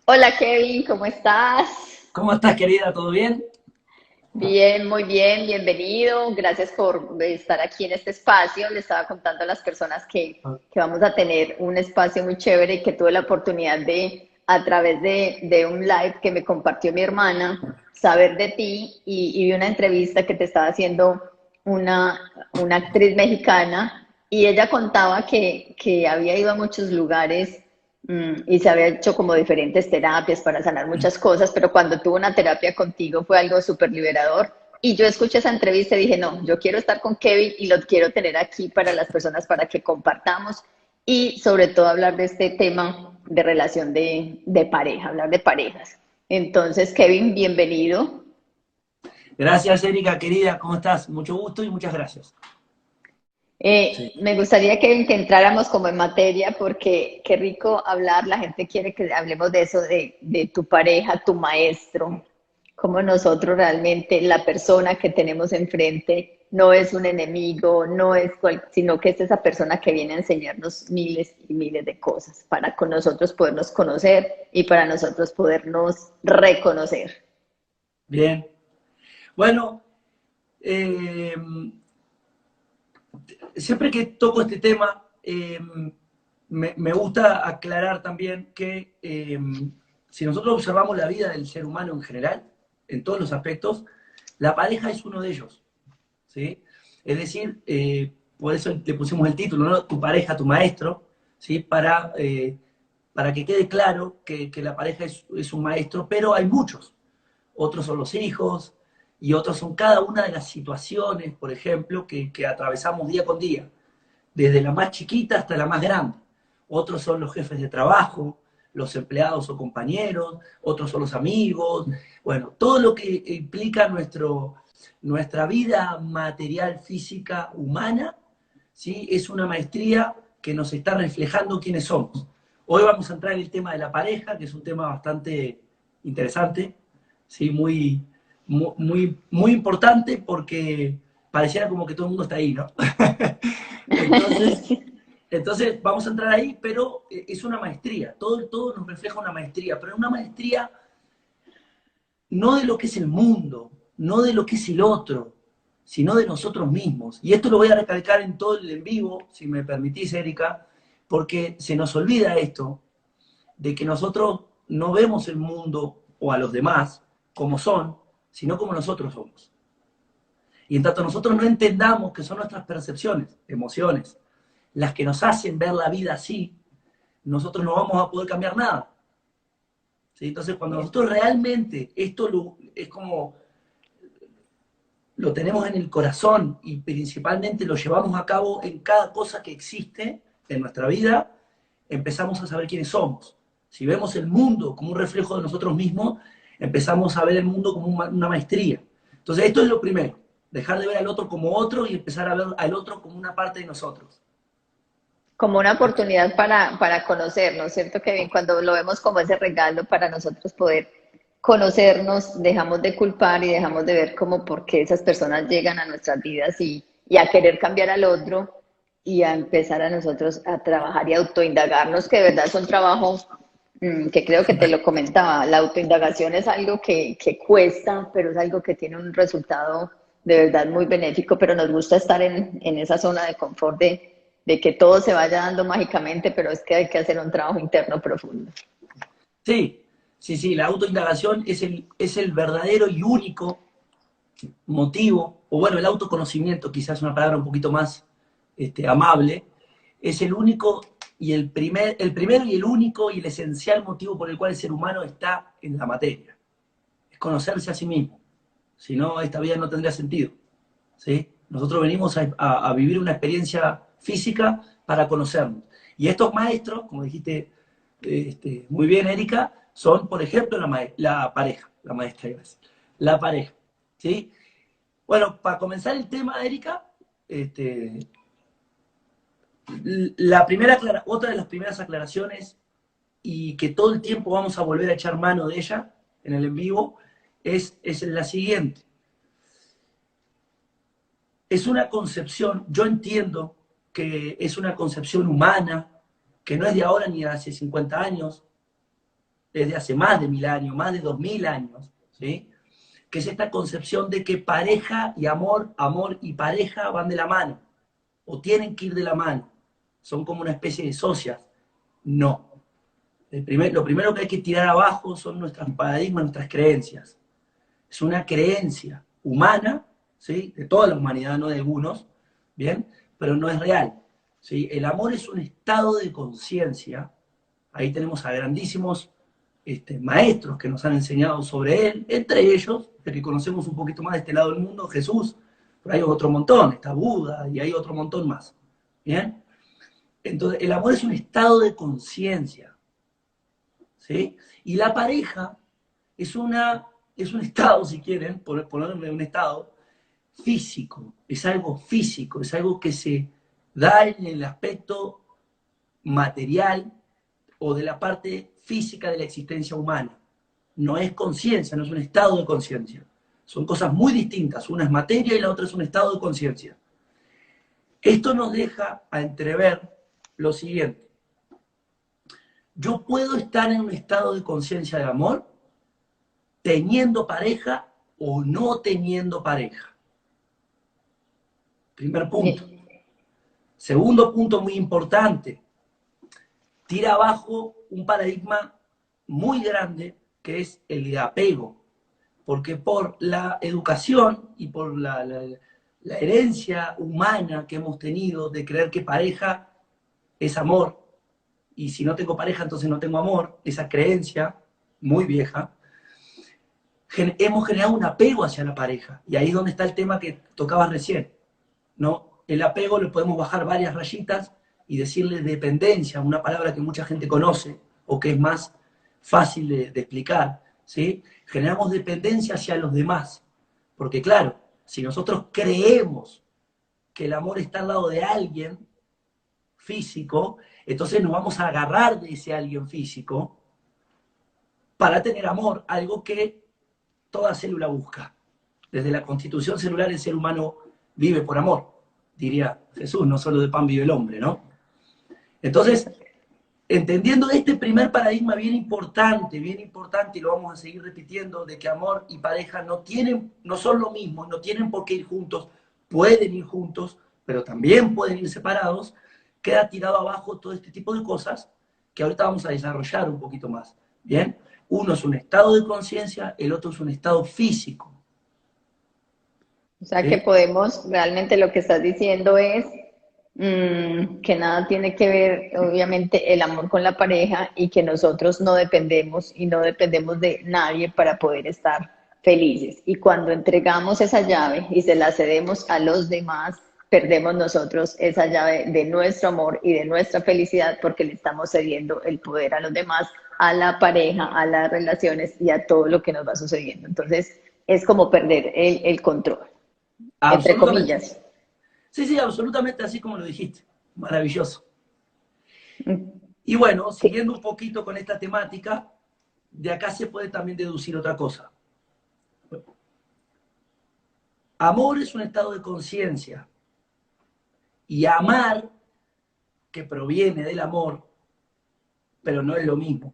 Hola Kevin, ¿cómo estás? ¿Cómo estás, querida? ¿Todo bien? Bien, muy bien, bienvenido. Gracias por estar aquí en este espacio. Le estaba contando a las personas que vamos a tener un espacio muy chévere y que tuve la oportunidad de, a través de un live que me compartió mi hermana, saber de ti y vi una entrevista que te estaba haciendo una actriz mexicana y ella contaba que había ido a muchos lugares y se había hecho como diferentes terapias para sanar muchas cosas, pero cuando tuvo una terapia contigo fue algo súper liberador. Y yo escuché esa entrevista y dije, no, yo quiero estar con Kevin y lo quiero tener aquí para las personas, para que compartamos y sobre todo hablar de este tema de relación de pareja, hablar de parejas. Entonces, Kevin, bienvenido. Gracias, Erika, querida. ¿Cómo estás? Mucho gusto y muchas gracias. Sí. Me gustaría que entráramos como en materia porque qué rico hablar, la gente quiere que hablemos de eso, de tu pareja, tu maestro, como nosotros realmente, la persona que tenemos enfrente no es un enemigo, no es sino que es esa persona que viene a enseñarnos miles y miles de cosas para con nosotros podernos conocer y para nosotros podernos reconocer. Bien. Bueno, eh, siempre que toco este tema, me gusta aclarar también que si nosotros observamos la vida del ser humano en general, en todos los aspectos, la pareja es uno de ellos. ¿Sí? Es decir, por eso le pusimos el título, ¿no? Tu pareja, tu maestro, ¿sí? Para que quede claro que la pareja es un maestro, pero hay muchos. Otros son los hijos y otros son cada una de las situaciones, por ejemplo, que atravesamos día con día, desde la más chiquita hasta la más grande. Otros son los jefes de trabajo, los empleados o compañeros, otros son los amigos, bueno, todo lo que implica nuestra vida material, física, humana, ¿sí? Es una maestría que nos está reflejando quiénes somos. Hoy vamos a entrar en el tema de la pareja, que es un tema bastante interesante, ¿sí? Muy importante porque pareciera como que todo el mundo está ahí, ¿no? Entonces, entonces vamos a entrar ahí, pero es una maestría, todo nos refleja una maestría, pero una maestría no de lo que es el mundo, no de lo que es el otro, sino de nosotros mismos. Y esto lo voy a recalcar en todo el en vivo, si me permitís, Erika, porque se nos olvida esto, de que nosotros no vemos el mundo o a los demás como son, sino como nosotros somos. Y en tanto nosotros no entendamos que son nuestras percepciones, emociones, las que nos hacen ver la vida así, nosotros no vamos a poder cambiar nada. ¿Sí? Entonces, cuando nosotros realmente es como lo tenemos en el corazón y principalmente lo llevamos a cabo en cada cosa que existe en nuestra vida, empezamos a saber quiénes somos. Si vemos el mundo como un reflejo de nosotros mismos, empezamos a ver el mundo como una maestría. Entonces, esto es lo primero, dejar de ver al otro como otro y empezar a ver al otro como una parte de nosotros. Como una oportunidad para conocernos, ¿cierto, Kevin? Cuando lo vemos como ese regalo para nosotros poder conocernos, dejamos de culpar y dejamos de ver como por qué esas personas llegan a nuestras vidas y a querer cambiar al otro y a empezar a nosotros a trabajar y autoindagarnos, que de verdad es un trabajo que creo que te lo comentaba, la autoindagación es algo que cuesta, pero es algo que tiene un resultado de verdad muy benéfico, pero nos gusta estar en esa zona de confort de que todo se vaya dando mágicamente, pero es que hay que hacer un trabajo interno profundo. Sí, sí, la autoindagación es el verdadero y único motivo, o bueno, el autoconocimiento, quizás una palabra un poquito más amable, es el único y el primero y el único y el esencial motivo por el cual el ser humano está en la materia. Es conocerse a sí mismo. Si no, esta vida no tendría sentido. ¿Sí? Nosotros venimos a vivir una experiencia física para conocernos. Y estos maestros, como dijiste muy bien, Erika, son, por ejemplo, la pareja, la maestra, gracias, la pareja. ¿Sí? Bueno, para comenzar el tema, Erika, este, otra de las primeras aclaraciones y que todo el tiempo vamos a volver a echar mano de ella en el en vivo es la siguiente. Es una concepción, yo entiendo que es una concepción humana, que no es de ahora ni de hace 50 años, es de hace más de 1000 años, más de 2000 años, ¿sí? Que es esta concepción de que pareja y amor, amor y pareja van de la mano, o tienen que ir de la mano, son como una especie de socias. No. Lo primero que hay que tirar abajo son nuestros paradigmas, nuestras creencias. Es una creencia humana, ¿sí? De toda la humanidad, no de algunos, ¿bien? Pero no es real, ¿sí? El amor es un estado de conciencia. Ahí tenemos a grandísimos maestros que nos han enseñado sobre él, entre ellos, el que conocemos un poquito más de este lado del mundo, Jesús, pero hay otro montón, está Buda y hay otro montón más, ¿bien? Entonces, el amor es un estado de conciencia, ¿sí? Y la pareja es un estado, si quieren, ponerle un estado físico, es algo que se da en el aspecto material o de la parte física de la existencia humana. No es conciencia, no es un estado de conciencia. Son cosas muy distintas. Una es materia y la otra es un estado de conciencia. Esto nos deja a entrever lo siguiente. Yo puedo estar en un estado de conciencia de amor teniendo pareja o no teniendo pareja. Primer punto. Bien. Segundo punto muy importante. Tira abajo un paradigma muy grande que es el de apego. Porque por la educación y por la herencia humana que hemos tenido de creer que pareja es amor, y si no tengo pareja entonces no tengo amor, esa creencia muy vieja, hemos generado un apego hacia la pareja. Y ahí es donde está el tema que tocabas recién, ¿no? El apego le podemos bajar varias rayitas y decirle dependencia, una palabra que mucha gente conoce o que es más fácil de explicar, ¿sí? Generamos dependencia hacia los demás. Porque claro, si nosotros creemos que el amor está al lado de alguien físico, entonces nos vamos a agarrar de ese alguien físico para tener amor, algo que toda célula busca. Desde la constitución celular el ser humano vive por amor, diría Jesús, no solo de pan vive el hombre, ¿no? Entonces, entendiendo este primer paradigma bien importante, y lo vamos a seguir repitiendo, de que amor y pareja no son lo mismo, no tienen por qué ir juntos, pueden ir juntos, pero también pueden ir separados, queda tirado abajo todo este tipo de cosas que ahorita vamos a desarrollar un poquito más, ¿bien? Uno es un estado de conciencia, el otro es un estado físico. O sea que ¿Sí? podemos, realmente lo que estás diciendo es que nada tiene que ver, obviamente, el amor con la pareja y que nosotros no dependemos y no dependemos de nadie para poder estar felices. Y cuando entregamos esa llave y se la cedemos a los demás, perdemos nosotros esa llave de nuestro amor y de nuestra felicidad porque le estamos cediendo el poder a los demás, a la pareja, a las relaciones y a todo lo que nos va sucediendo. Entonces, es como perder el control, entre Absolutamente. comillas. Sí, sí, absolutamente así como lo dijiste. Maravilloso. Mm, Y bueno, sí. siguiendo un poquito con esta temática, de acá se puede también deducir otra cosa. Amor es un estado de conciencia y amar, que proviene del amor, pero no es lo mismo.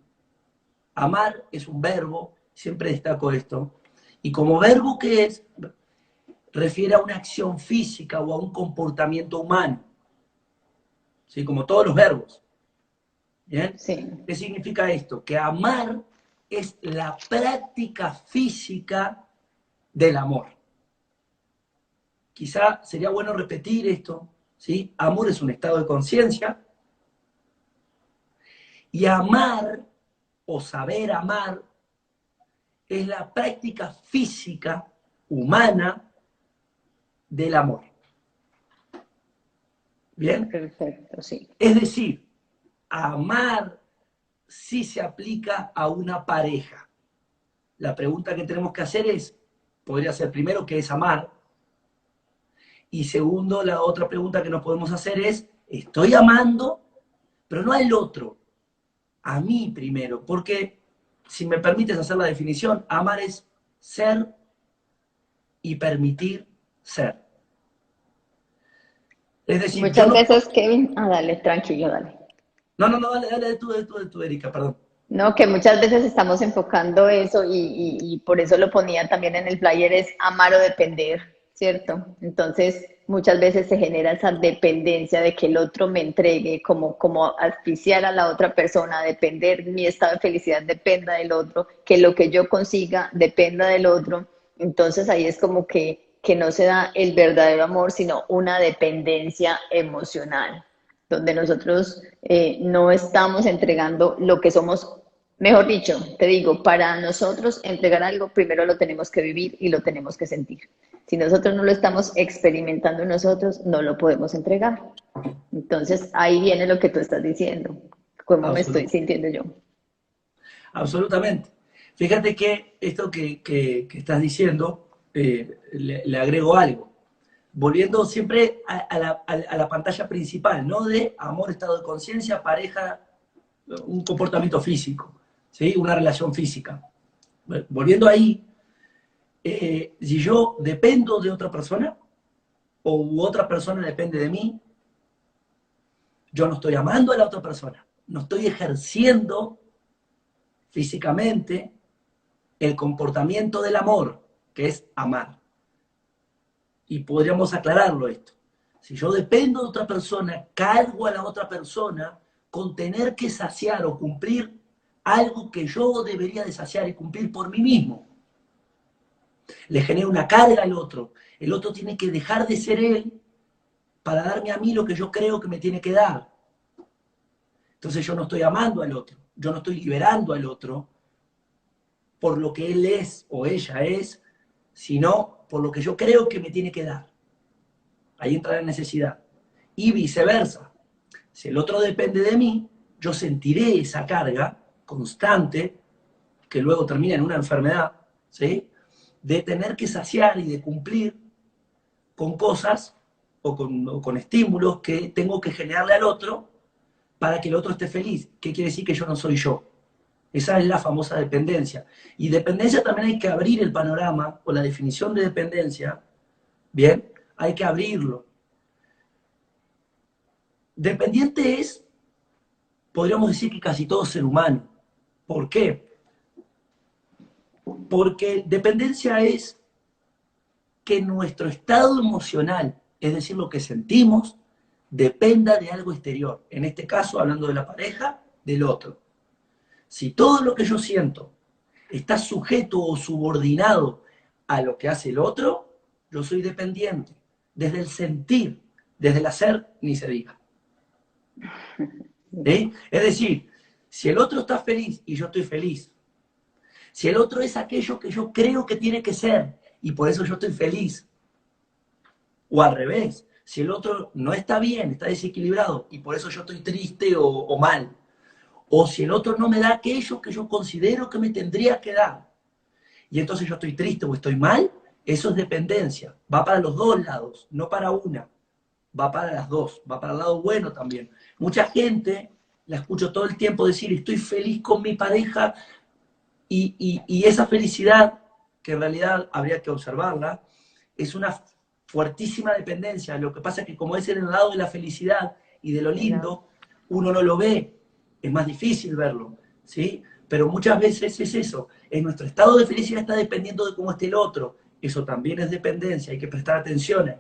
Amar es un verbo, siempre destaco esto, y como verbo que es, refiere a una acción física o a un comportamiento humano, ¿sí? Como todos los verbos. ¿Bien? Sí. ¿Qué significa esto? Que amar es la práctica física del amor. Quizá sería bueno repetir esto, ¿sí? Amor es un estado de conciencia y amar o saber amar es la práctica física humana del amor. ¿Bien? Perfecto, sí. Es decir, amar sí se aplica a una pareja. La pregunta que tenemos que hacer es, podría ser primero, ¿qué es amar? Y segundo, la otra pregunta que nos podemos hacer es, ¿estoy amando? Pero no al otro, a mí primero, porque si me permites hacer la definición, amar es ser y permitir ser. Es decir, yo Muchas no... veces, Kevin, dale, tranquilo, dale. No, dale, Erika, perdón. No, que muchas veces estamos enfocando eso y por eso lo ponía también en el flyer, es amar o depender, ¿cierto? Entonces, muchas veces se genera esa dependencia de que el otro me entregue, como asfixiar a la otra persona, depender, mi estado de felicidad dependa del otro, que lo que yo consiga dependa del otro. Entonces, ahí es como que no se da el verdadero amor, sino una dependencia emocional donde nosotros no estamos entregando lo que somos. Mejor dicho, te digo, para nosotros entregar algo, primero lo tenemos que vivir y lo tenemos que sentir. Si nosotros no lo estamos experimentando nosotros, no lo podemos entregar. Entonces, ahí viene lo que tú estás diciendo, cómo me estoy Absolut- sintiendo yo. absolutamente. Fíjate que esto que estás diciendo, le agrego algo. Volviendo siempre a la pantalla principal, ¿no? De amor, estado de conciencia, pareja, un comportamiento físico, ¿sí? Una relación física. Volviendo ahí, si yo dependo de otra persona o otra persona depende de mí, yo no estoy amando a la otra persona, no estoy ejerciendo físicamente el comportamiento del amor, que es amar. Y podríamos aclararlo esto. Si yo dependo de otra persona, cargo a la otra persona con tener que saciar o cumplir algo que yo debería de saciar y cumplir por mí mismo. Le genero una carga al otro. El otro tiene que dejar de ser él para darme a mí lo que yo creo que me tiene que dar. Entonces yo no estoy amando al otro, yo no estoy liberando al otro por lo que él es o ella es, sino por lo que yo creo que me tiene que dar. Ahí entra la necesidad. Y viceversa. Si el otro depende de mí, yo sentiré esa carga constante, que luego termina en una enfermedad, ¿sí? De tener que saciar y de cumplir con cosas o con estímulos que tengo que generarle al otro para que el otro esté feliz. ¿Qué quiere decir? Que yo no soy yo. Esa es la famosa dependencia. Y dependencia también hay que abrir el panorama o la definición de dependencia, ¿bien? Hay que abrirlo. Dependiente es, podríamos decir que casi todo ser humano. ¿Por qué? Porque dependencia es que nuestro estado emocional, es decir, lo que sentimos, dependa de algo exterior. En este caso, hablando de la pareja, del otro. Si todo lo que yo siento está sujeto o subordinado a lo que hace el otro, yo soy dependiente. Desde el sentir, desde el hacer, ni se diga. ¿Sí? Es decir, si el otro está feliz y yo estoy feliz, si el otro es aquello que yo creo que tiene que ser y por eso yo estoy feliz, o al revés, si el otro no está bien, está desequilibrado y por eso yo estoy triste o mal, o si el otro no me da aquello que yo considero que me tendría que dar, y entonces yo estoy triste o estoy mal, eso es dependencia. Va para los dos lados, no para una. Va para las dos, va para el lado bueno también. Mucha gente, la escucho todo el tiempo decir, estoy feliz con mi pareja, y esa felicidad, que en realidad habría que observarla, es una fuertísima dependencia. Lo que pasa es que como es en el lado de la felicidad y de lo lindo, uno no lo ve, es más difícil verlo, ¿sí? Pero muchas veces es eso, en nuestro estado de felicidad está dependiendo de cómo esté el otro, eso también es dependencia, hay que prestar atención,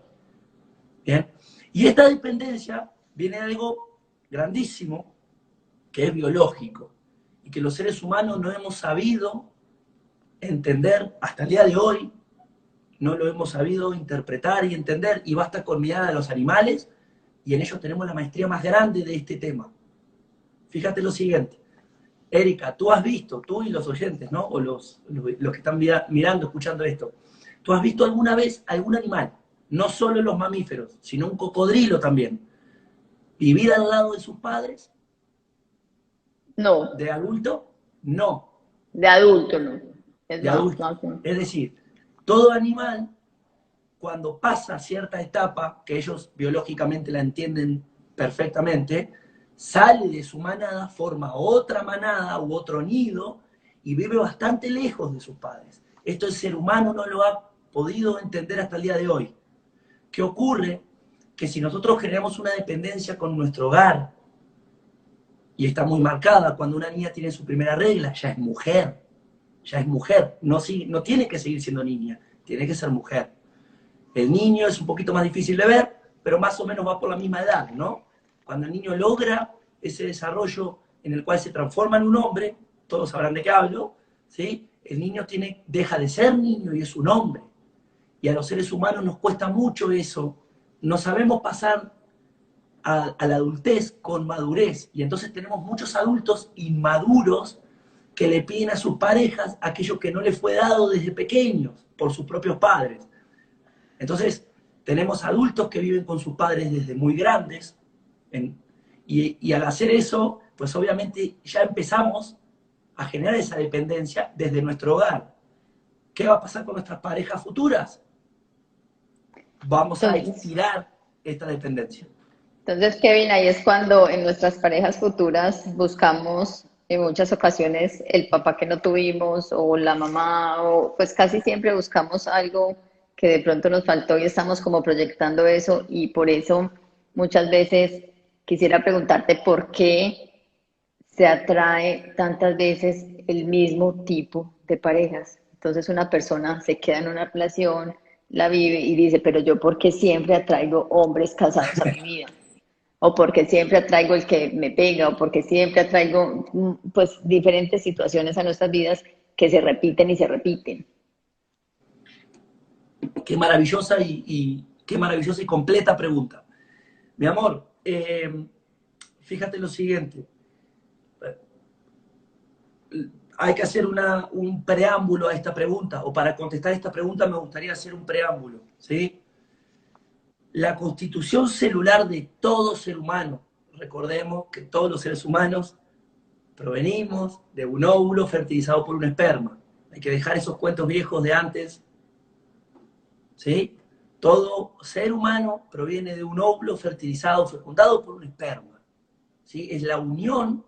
¿bien? Y esta dependencia viene de algo grandísimo, que es biológico, y que los seres humanos no hemos sabido entender hasta el día de hoy, no lo hemos sabido interpretar y entender, y basta con mirar a los animales, y en ellos tenemos la maestría más grande de este tema. Fíjate lo siguiente, Erika, tú has visto, tú y los oyentes, ¿no? O los que están mirando, escuchando esto, ¿tú has visto alguna vez algún animal, no solo los mamíferos, sino un cocodrilo también, vivir al lado de sus padres, No, de adulto? No, de adulto no. Es de no, adulto. no, no. Es decir, todo animal, cuando pasa cierta etapa, que ellos biológicamente la entienden perfectamente, sale de su manada, forma otra manada u otro nido y vive bastante lejos de sus padres. Esto el ser humano no lo ha podido entender hasta el día de hoy. ¿Qué ocurre? Que si nosotros generamos una dependencia con nuestro hogar, y está muy marcada. Cuando una niña tiene su primera regla, ya es mujer, no, no tiene que seguir siendo niña, tiene que ser mujer. El niño es un poquito más difícil de ver, pero más o menos va por la misma edad, ¿no? Cuando el niño logra ese desarrollo en el cual se transforma en un hombre, todos sabrán de qué hablo, ¿sí? El niño deja de ser niño y es un hombre. Y a los seres humanos nos cuesta mucho eso. No sabemos pasar a la adultez con madurez. Y entonces tenemos muchos adultos inmaduros que le piden a sus parejas aquello que no les fue dado desde pequeños por sus propios padres. Entonces, tenemos adultos que viven con sus padres desde muy grandes, y al hacer eso, pues obviamente ya empezamos a generar esa dependencia desde nuestro hogar. ¿Qué va a pasar con nuestras parejas futuras? Vamos a estirar esta dependencia. Entonces, Kevin, ahí es cuando en nuestras parejas futuras buscamos en muchas ocasiones el papá que no tuvimos o la mamá, o pues casi siempre buscamos algo que de pronto nos faltó y estamos como proyectando eso, y por eso muchas veces quisiera preguntarte por qué se atrae tantas veces el mismo tipo de parejas. Entonces una persona se queda en una relación, la vive y dice, pero yo ¿por qué siempre atraigo hombres casados a mi vida? O porque siempre atraigo el que me pega, o porque siempre atraigo pues diferentes situaciones a nuestras vidas que se repiten y se repiten. Qué maravillosa qué maravillosa y completa pregunta. Mi amor, fíjate lo siguiente. Hay que hacer un preámbulo a esta pregunta, o para contestar esta pregunta me gustaría hacer un preámbulo, ¿sí? La constitución celular de todo ser humano, recordemos que todos los seres humanos provenimos de un óvulo fertilizado por un esperma. Hay que dejar esos cuentos viejos de antes, ¿sí? Todo ser humano proviene de un óvulo fertilizado, fecundado por un esperma, ¿sí? Es la unión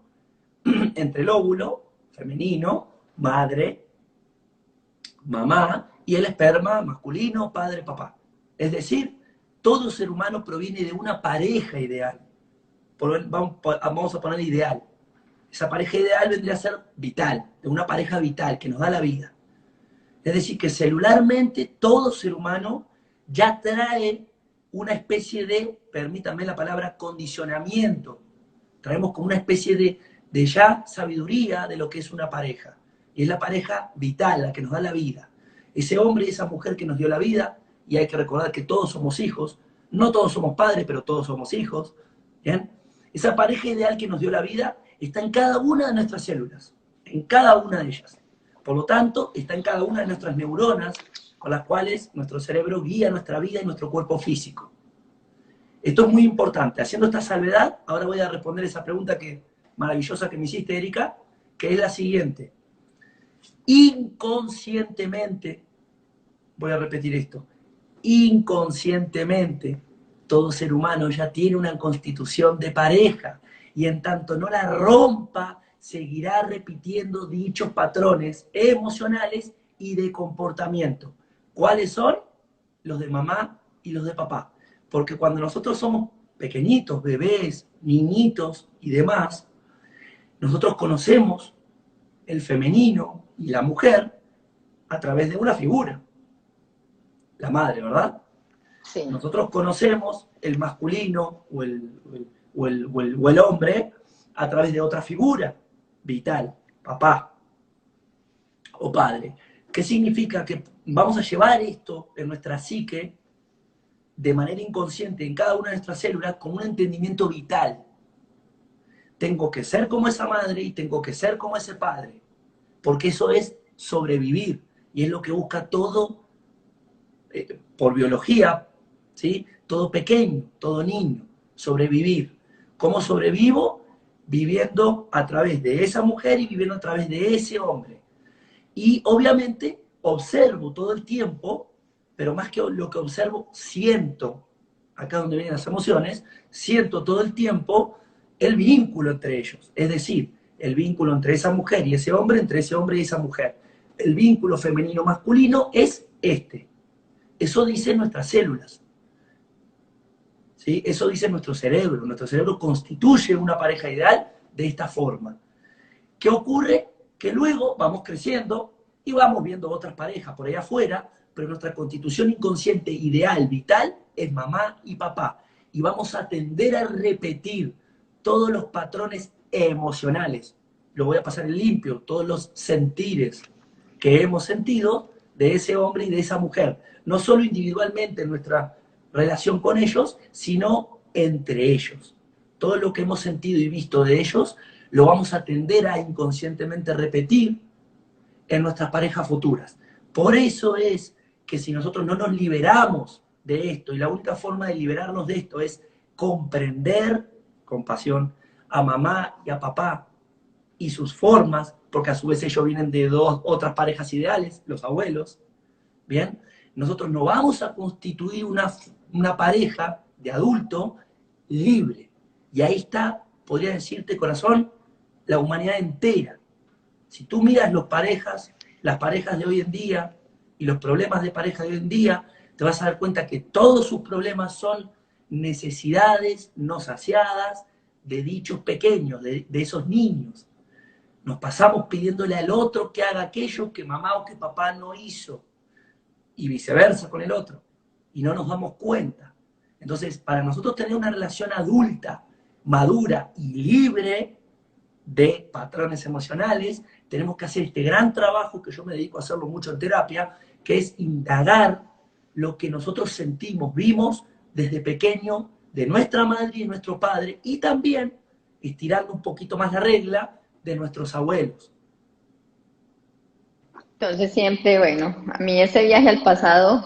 entre el óvulo femenino, madre, mamá, y el esperma masculino, padre, papá. Es decir, todo ser humano proviene de una pareja ideal. Vamos a poner ideal. Esa pareja ideal vendría a ser vital, de una pareja vital que nos da la vida. Es decir, que celularmente todo ser humano ya trae una especie de, permítanme la palabra, condicionamiento. Traemos como una especie de ya sabiduría de lo que es una pareja. Y es la pareja vital, la que nos da la vida. Ese hombre y esa mujer que nos dio la vida, y hay que recordar que todos somos hijos, no todos somos padres, pero todos somos hijos, ¿bien? Esa pareja ideal que nos dio la vida está en cada una de nuestras células, en cada una de ellas. Por lo tanto, está en cada una de nuestras neuronas, con las cuales nuestro cerebro guía nuestra vida y nuestro cuerpo físico. Esto es muy importante. Haciendo esta salvedad, ahora voy a responder esa pregunta maravillosa que me hiciste, Erika, que es la siguiente. Inconscientemente, voy a repetir esto, inconscientemente, todo ser humano ya tiene una constitución de pareja, y en tanto no la rompa, seguirá repitiendo dichos patrones emocionales y de comportamiento. ¿Cuáles son? Los de mamá y los de papá. Porque cuando nosotros somos pequeñitos, bebés, niñitos y demás, nosotros conocemos el femenino y la mujer a través de una figura, la madre, ¿verdad? Sí. Nosotros conocemos el masculino o el hombre a través de otra figura vital, papá o padre. ¿Qué significa? Que vamos a llevar esto en nuestra psique de manera inconsciente en cada una de nuestras células con un entendimiento vital. Tengo que ser como esa madre y tengo que ser como ese padre, porque eso es sobrevivir, y es lo que busca todo, por biología, ¿sí? Todo pequeño, todo niño, sobrevivir. ¿Cómo sobrevivo? Viviendo a través de esa mujer y viviendo a través de ese hombre. Y obviamente observo todo el tiempo, pero más que lo que observo, siento, acá donde vienen las emociones, siento todo el tiempo el vínculo entre ellos. Es decir, el vínculo entre esa mujer y ese hombre, entre ese hombre y esa mujer. El vínculo femenino-masculino es este. Eso dicen nuestras células. ¿Sí? Eso dice nuestro cerebro. Nuestro cerebro constituye una pareja ideal de esta forma. ¿Qué ocurre? Que luego vamos creciendo y vamos viendo otras parejas por allá afuera, pero nuestra constitución inconsciente ideal, vital, es mamá y papá. Y vamos a tender a repetir todos los patrones emocionales. Lo voy a pasar en limpio, todos los sentires que hemos sentido de ese hombre y de esa mujer. No solo individualmente en nuestra relación con ellos, sino entre ellos. Todo lo que hemos sentido y visto de ellos lo vamos a tender a inconscientemente repetir en nuestras parejas futuras. Por eso es que si nosotros no nos liberamos de esto, y la única forma de liberarnos de esto es comprender con pasión a mamá y a papá y sus formas, porque a su vez ellos vienen de otras parejas ideales, los abuelos, ¿bien? Nosotros no vamos a constituir una pareja de adulto libre. Y ahí está, podría decirte, corazón, la humanidad entera. Si tú miras las parejas de hoy en día y los problemas de pareja de hoy en día, te vas a dar cuenta que todos sus problemas son necesidades no saciadas de dichos pequeños, de esos niños. Nos pasamos pidiéndole al otro que haga aquello que mamá o que papá no hizo, y viceversa con el otro, y no nos damos cuenta. Entonces, para nosotros tener una relación adulta, madura y libre de patrones emocionales, tenemos que hacer este gran trabajo que yo me dedico a hacerlo mucho en terapia, que es indagar lo que nosotros sentimos, vimos desde pequeño de nuestra madre y nuestro padre, y también, estirando un poquito más la regla, de nuestros abuelos. Entonces siempre, bueno, a mí ese viaje al pasado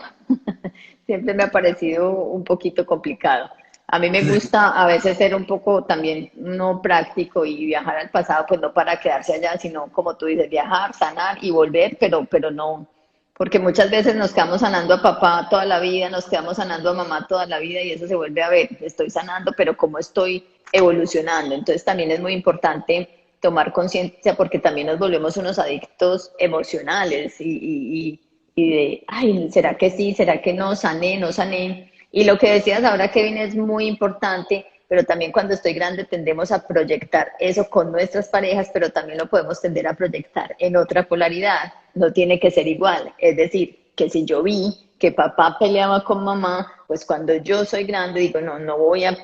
siempre me ha parecido un poquito complicado. A mí me gusta a veces ser un poco también no práctico y viajar al pasado, pues no para quedarse allá, sino como tú dices, viajar, sanar y volver, pero no, porque muchas veces nos quedamos sanando a papá toda la vida, nos quedamos sanando a mamá toda la vida y eso se vuelve a ver, estoy sanando, pero cómo estoy evolucionando. Entonces también es muy importante tomar conciencia porque también nos volvemos unos adictos emocionales y de, ay, ¿será que sí? ¿Será que no? ¿Sané? ¿No sané? Y lo que decías ahora, Kevin, es muy importante, pero también cuando estoy grande tendemos a proyectar eso con nuestras parejas, pero también lo podemos tender a proyectar en otra polaridad. No tiene que ser igual. Es decir, que si yo vi que papá peleaba con mamá, pues cuando yo soy grande digo, no, no voy a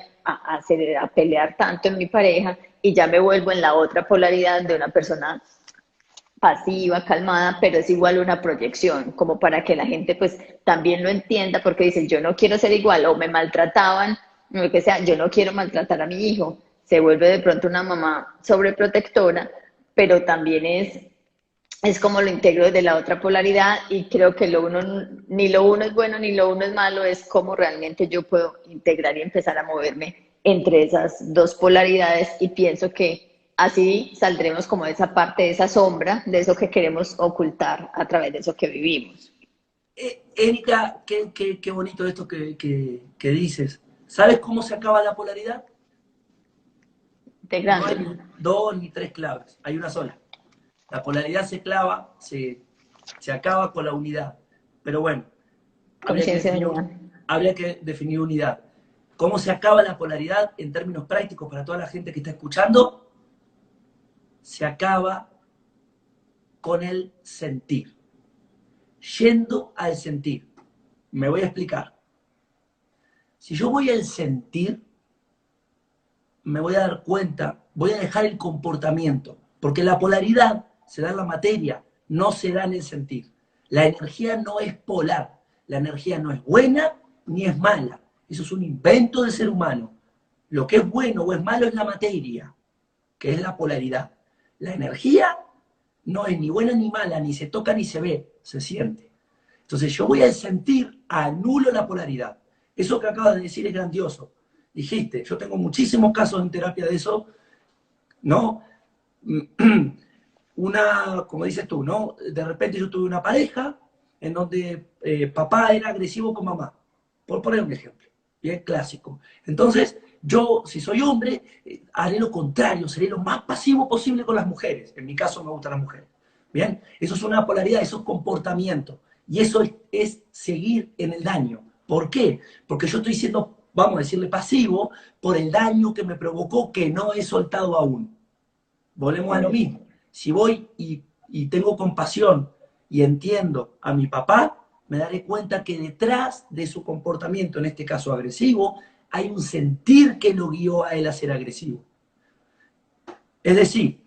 pelear tanto en mi pareja y ya me vuelvo en la otra polaridad de una persona pasiva, calmada, pero es igual una proyección, como para que la gente pues también lo entienda, porque dicen, yo no quiero ser igual, o me maltrataban, o lo que sea, yo no quiero maltratar a mi hijo, se vuelve de pronto una mamá sobreprotectora, pero también es como lo integro desde la otra polaridad y creo que ni lo uno es bueno ni lo uno es malo, es como realmente yo puedo integrar y empezar a moverme entre esas dos polaridades y pienso que así saldremos como de esa parte, de esa sombra, de eso que queremos ocultar a través de eso que vivimos. Erika, qué bonito esto que dices. ¿Sabes cómo se acaba la polaridad? No hay Integrando. ni dos ni tres claves, hay una sola. La polaridad se clava, se acaba con la unidad. Pero bueno, habría que Conciencia de definir, unidad. habría que definir unidad. ¿Cómo se acaba la polaridad en términos prácticos para toda la gente que está escuchando? Se acaba con el sentir. Yendo al sentir. Me voy a explicar. Si yo voy al sentir, me voy a dar cuenta, voy a dejar el comportamiento, porque la polaridad se da en la materia, no se da en el sentir. La energía no es polar, la energía no es buena ni es mala. Eso es un invento del ser humano. Lo que es bueno o es malo es la materia, que es la polaridad. La energía no es ni buena ni mala, ni se toca ni se ve, se siente. Entonces yo voy a sentir, anulo la polaridad. Eso que acabas de decir es grandioso. Dijiste, yo tengo muchísimos casos en terapia de eso, ¿no? Como dices tú, ¿no? De repente yo tuve una pareja en donde papá era agresivo con mamá, por poner un ejemplo, bien clásico. Entonces, yo, si soy hombre, haré lo contrario, seré lo más pasivo posible con las mujeres. En mi caso me gustan las mujeres. Bien, eso es una polaridad, eso es comportamiento. Y eso es seguir en el daño. ¿Por qué? Porque yo estoy siendo, vamos a decirle, pasivo por el daño que me provocó que no he soltado aún. volvemos a lo mismo. Si voy y tengo compasión y entiendo a mi papá, me daré cuenta que detrás de su comportamiento, en este caso agresivo, hay un sentir que lo guió a él a ser agresivo. Es decir,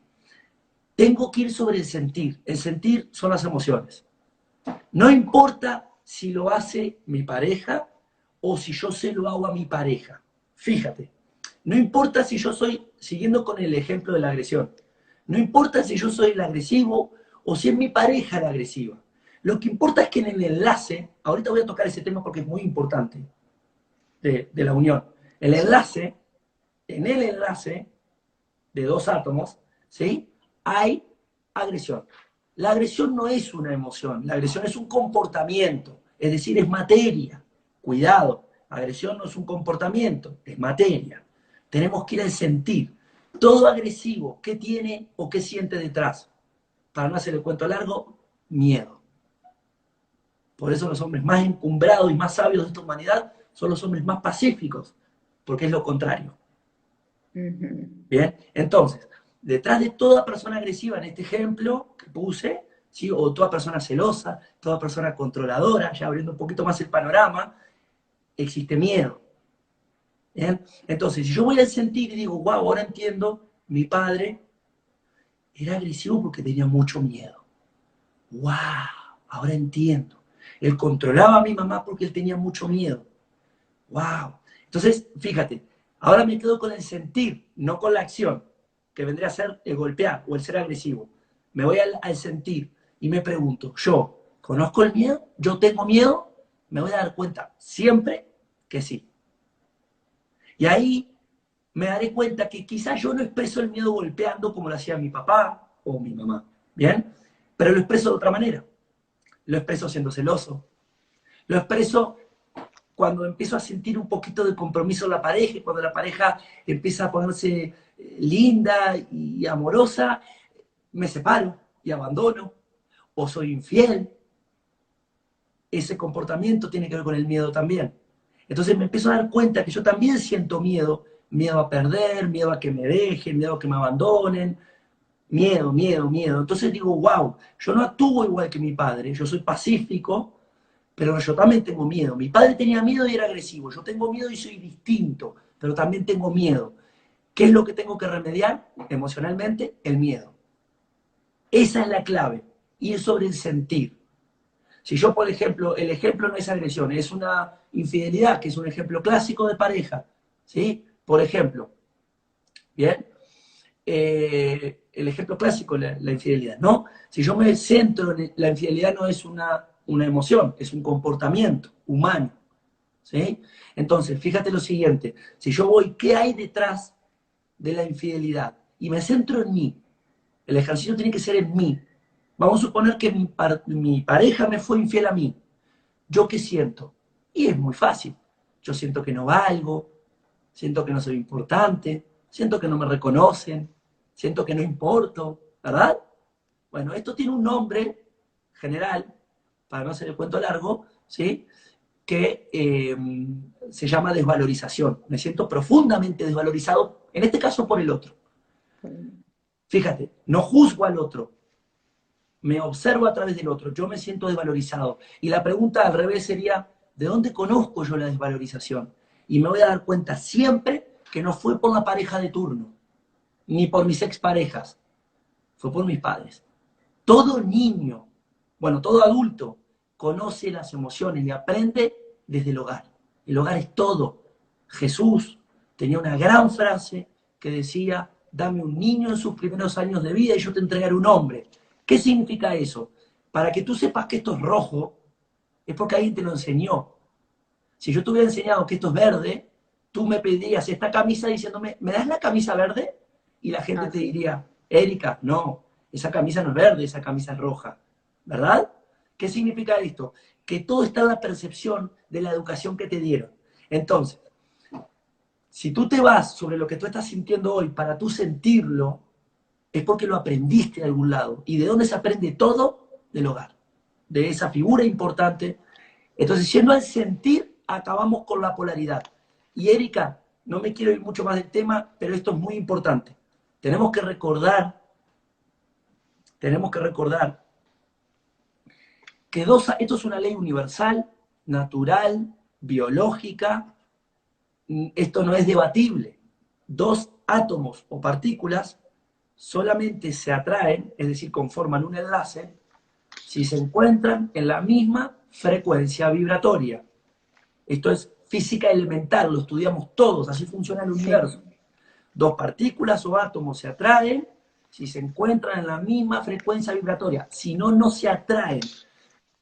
tengo que ir sobre el sentir. El sentir son las emociones. No importa si lo hace mi pareja o si yo se lo hago a mi pareja. Fíjate, no importa si yo soy, siguiendo con el ejemplo de la agresión, no importa si yo soy el agresivo o si es mi pareja la agresiva. Lo que importa es que en el enlace, ahorita voy a tocar ese tema porque es muy importante, de la unión. El enlace, en el enlace de dos átomos, ¿sí? Hay agresión. La agresión no es una emoción, la agresión es un comportamiento, es decir, es materia. Cuidado, agresión no es un comportamiento, es materia. Tenemos que ir al sentir. Todo agresivo, ¿qué tiene o qué siente detrás? Para no hacer el cuento largo, miedo. Por eso los hombres más encumbrados y más sabios de esta humanidad son los hombres más pacíficos, porque es lo contrario. Bien, entonces, detrás de toda persona agresiva, en este ejemplo que puse, ¿sí? O toda persona celosa, toda persona controladora, ya abriendo un poquito más el panorama, existe miedo. ¿Bien? Entonces, si yo voy al sentir y digo, wow, ahora entiendo, mi padre era agresivo porque tenía mucho miedo. Wow, ahora entiendo. Él controlaba a mi mamá porque él tenía mucho miedo. Wow. Entonces, fíjate, ahora me quedo con el sentir, no con la acción, que vendría a ser el golpear o el ser agresivo. Me voy al sentir y me pregunto, ¿yo conozco el miedo? ¿Yo tengo miedo? Me voy a dar cuenta siempre que sí. Y ahí me daré cuenta que quizás yo no expreso el miedo golpeando como lo hacía mi papá o mi mamá, ¿bien? Pero lo expreso de otra manera. Lo expreso siendo celoso. Lo expreso cuando empiezo a sentir un poquito de compromiso en la pareja, cuando la pareja empieza a ponerse linda y amorosa, me separo y abandono, o soy infiel. Ese comportamiento tiene que ver con el miedo también. Entonces me empiezo a dar cuenta que yo también siento miedo, miedo a perder, miedo a que me dejen, miedo a que me abandonen, miedo, miedo, miedo. Entonces digo, wow, yo no actúo igual que mi padre, yo soy pacífico, pero yo también tengo miedo. Mi padre tenía miedo y era agresivo. Yo tengo miedo y soy distinto, pero también tengo miedo. ¿Qué es lo que tengo que remediar emocionalmente? El miedo. Esa es la clave. Ir sobre el sentir. Si yo, por ejemplo, el ejemplo no es agresión, es una infidelidad, que es un ejemplo clásico de pareja. ¿Sí? Por ejemplo, ¿bien? El ejemplo clásico, la infidelidad, ¿no? Si yo me centro en la infidelidad no es una emoción, es un comportamiento humano, ¿sí? Entonces, fíjate lo siguiente, si yo voy, ¿qué hay detrás de la infidelidad? Y me centro en mí, el ejercicio tiene que ser en mí. Vamos a suponer que mi pareja me fue infiel a mí. ¿Yo qué siento? Y es muy fácil. Yo siento que no valgo, siento que no soy importante, siento que no me reconocen, siento que no importo, ¿verdad? Bueno, esto tiene un nombre general, para no hacer el cuento largo, ¿sí? Que se llama desvalorización. Me siento profundamente desvalorizado, en este caso por el otro. Fíjate, no juzgo al otro, me observo a través del otro, yo me siento desvalorizado. Y la pregunta al revés sería, ¿de dónde conozco yo la desvalorización? Y me voy a dar cuenta siempre que no fue por la pareja de turno, ni por mis exparejas, fue por mis padres. Todo niño, bueno, todo adulto, conoce las emociones y aprende desde el hogar. El hogar es todo. Jesús tenía una gran frase que decía, dame un niño en sus primeros años de vida y yo te entregaré un hombre. ¿Qué significa eso? Para que tú sepas que esto es rojo, es porque alguien te lo enseñó. Si yo te hubiera enseñado que esto es verde, tú me pedirías esta camisa diciéndome, ¿me das la camisa verde? Y la gente te diría, Erika, no, esa camisa no es verde, esa camisa es roja. ¿Verdad? ¿Qué significa esto? Que todo está en la percepción de la educación que te dieron. Entonces, si tú te vas sobre lo que tú estás sintiendo hoy para tú sentirlo, es porque lo aprendiste de algún lado. ¿Y de dónde se aprende todo? Del hogar, de esa figura importante. Entonces, siendo al sentir, acabamos con la polaridad. Y Erika, no me quiero ir mucho más del tema, pero esto es muy importante. tenemos que recordar que esto es una ley universal, natural, biológica, esto no es debatible. Dos átomos o partículas solamente se atraen, es decir, conforman un enlace, si se encuentran en la misma frecuencia vibratoria. Esto es física elemental, lo estudiamos todos, así funciona el universo. Dos partículas o átomos se atraen si se encuentran en la misma frecuencia vibratoria. Si no, no se atraen.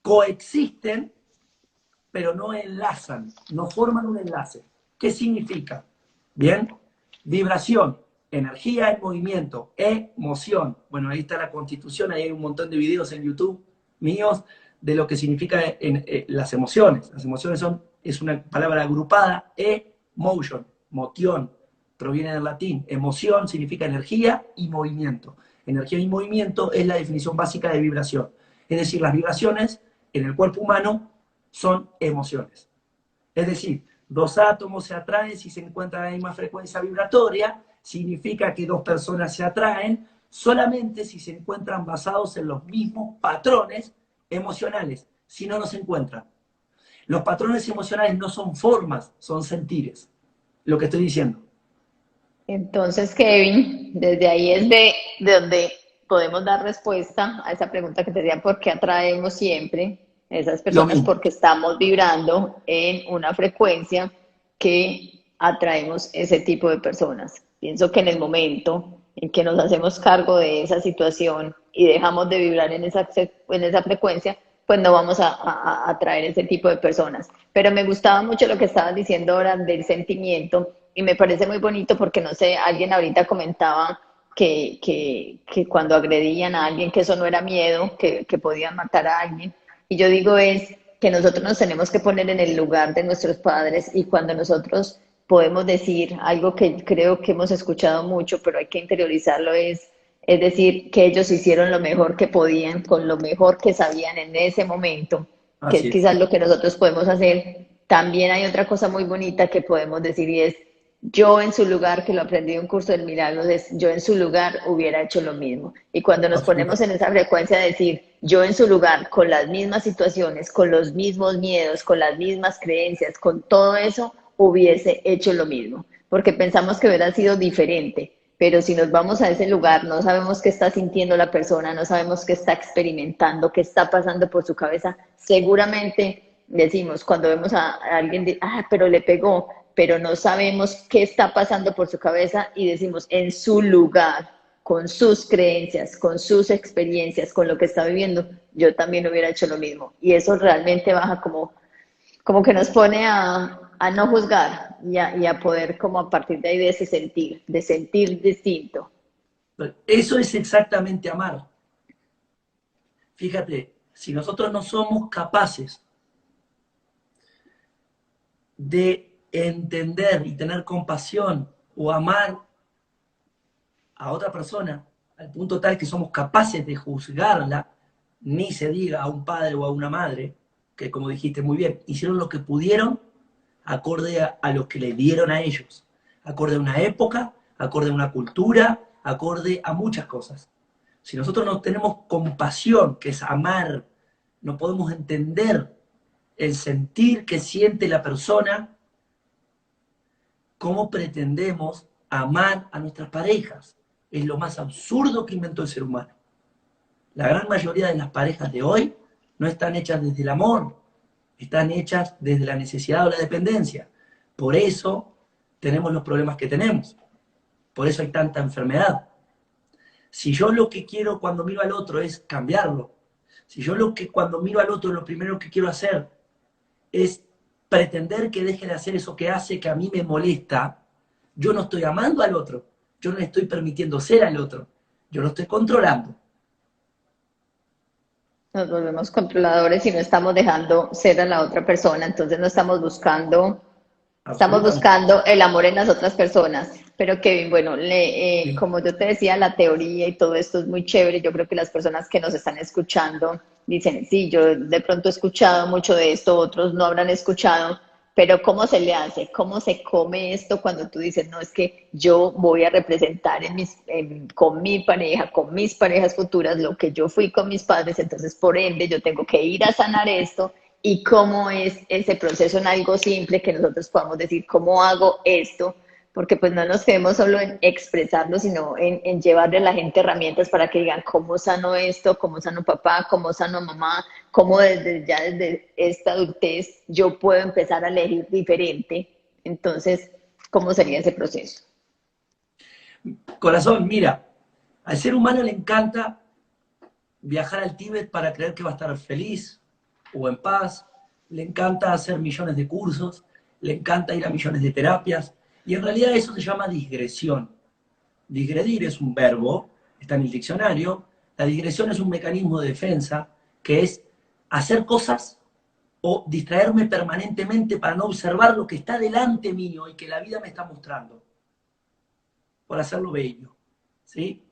Coexisten, pero no enlazan, no forman un enlace. ¿Qué significa? Bien, vibración, energía en movimiento, emoción. Bueno, ahí está la Constitución, ahí hay un montón de videos en YouTube míos de lo que significa las emociones. Las emociones es una palabra agrupada, emotion, motion, proviene del latín. Emoción significa energía y movimiento. Energía y movimiento es la definición básica de vibración. Es decir, las vibraciones en el cuerpo humano son emociones. Es decir, dos átomos se atraen si se encuentran en la misma frecuencia vibratoria, significa que dos personas se atraen solamente si se encuentran basados en los mismos patrones emocionales, si no, no se encuentran. Los patrones emocionales no son formas, son sentires, lo que estoy diciendo. Entonces, Kevin, desde ahí es de donde podemos dar respuesta a esa pregunta que te decía, ¿por qué atraemos siempre a esas Lo personas? mismo. Porque estamos vibrando en una frecuencia que atraemos ese tipo de personas. Pienso que en el momento en que nos hacemos cargo de esa situación y dejamos de vibrar en esa frecuencia, pues no vamos a atraer ese tipo de personas. Pero me gustaba mucho lo que estabas diciendo ahora del sentimiento y me parece muy bonito porque, no sé, alguien ahorita comentaba que cuando agredían a alguien, que eso no era miedo, que podían matar a alguien. Y yo digo es que nosotros nos tenemos que poner en el lugar de nuestros padres y cuando nosotros podemos decir algo que creo que hemos escuchado mucho, pero hay que interiorizarlo, es decir, que ellos hicieron lo mejor que podían con lo mejor que sabían en ese momento, que es Así es. quizás lo que nosotros podemos hacer. También hay otra cosa muy bonita que podemos decir y es, yo en su lugar, que lo aprendí en un curso del Milagros, es yo en su lugar hubiera hecho lo mismo. Y cuando nos ponemos Absolutamente. en esa frecuencia de decir, yo en su lugar, con las mismas situaciones, con los mismos miedos, con las mismas creencias, con todo eso, hubiese hecho lo mismo. Porque pensamos que hubiera sido diferente. Pero si nos vamos a ese lugar, no sabemos qué está sintiendo la persona, no sabemos qué está experimentando, qué está pasando por su cabeza. Seguramente decimos, cuando vemos a alguien, pero le pegó, pero no sabemos qué está pasando por su cabeza y decimos, en su lugar, con sus creencias, con sus experiencias, con lo que está viviendo, yo también hubiera hecho lo mismo. Y eso realmente baja como que nos pone a no juzgar y a poder como a partir de ahí de sentir distinto. Eso es exactamente amar. Fíjate, si nosotros no somos capaces de entender y tener compasión o amar a otra persona al punto tal que somos capaces de juzgarla, ni se diga a un padre o a una madre, que como dijiste muy bien, hicieron lo que pudieron acorde a lo que le dieron a ellos, acorde a una época, acorde a una cultura, acorde a muchas cosas. Si nosotros no tenemos compasión, que es amar, no podemos entender el sentir que siente la persona, ¿cómo pretendemos amar a nuestras parejas? Es lo más absurdo que inventó el ser humano. La gran mayoría de las parejas de hoy no están hechas desde el amor, están hechas desde la necesidad o la dependencia. Por eso tenemos los problemas que tenemos. Por eso hay tanta enfermedad. Si yo lo que quiero cuando miro al otro es cambiarlo, si yo cuando miro al otro lo primero que quiero hacer es pretender que deje de hacer eso que hace que a mí me molesta, yo no estoy amando al otro, yo no le estoy permitiendo ser al otro, yo lo estoy controlando. Nos volvemos controladores y no estamos dejando ser a la otra persona, entonces no estamos Absolutamente. buscando el amor en las otras personas. Pero Kevin, bueno, Sí. como yo te decía, la teoría y todo esto es muy chévere. Yo creo que las personas que nos están escuchando dicen, sí, yo de pronto he escuchado mucho de esto, otros no habrán escuchado, Pero ¿cómo se le hace? ¿Cómo se come esto cuando tú dices, no, es que yo voy a representar con mi pareja, con mis parejas futuras, lo que yo fui con mis padres, entonces por ende yo tengo que ir a sanar esto? ¿Y cómo es ese proceso en algo simple que nosotros podamos decir, cómo hago esto? Porque pues no nos quedemos solo en expresarlo, sino en llevarle a la gente herramientas para que digan cómo sano esto, cómo sano papá, cómo sano mamá, cómo desde esta adultez yo puedo empezar a elegir diferente. Entonces, ¿cómo sería ese proceso? Corazón, mira, al ser humano le encanta viajar al Tíbet para creer que va a estar feliz o en paz, le encanta hacer millones de cursos, le encanta ir a millones de terapias, y en realidad eso se llama digresión. Digredir es un verbo, está en el diccionario. La digresión es un mecanismo de defensa que es hacer cosas o distraerme permanentemente para no observar lo que está delante mío y que la vida me está mostrando, por hacerlo bello. ¿Sí?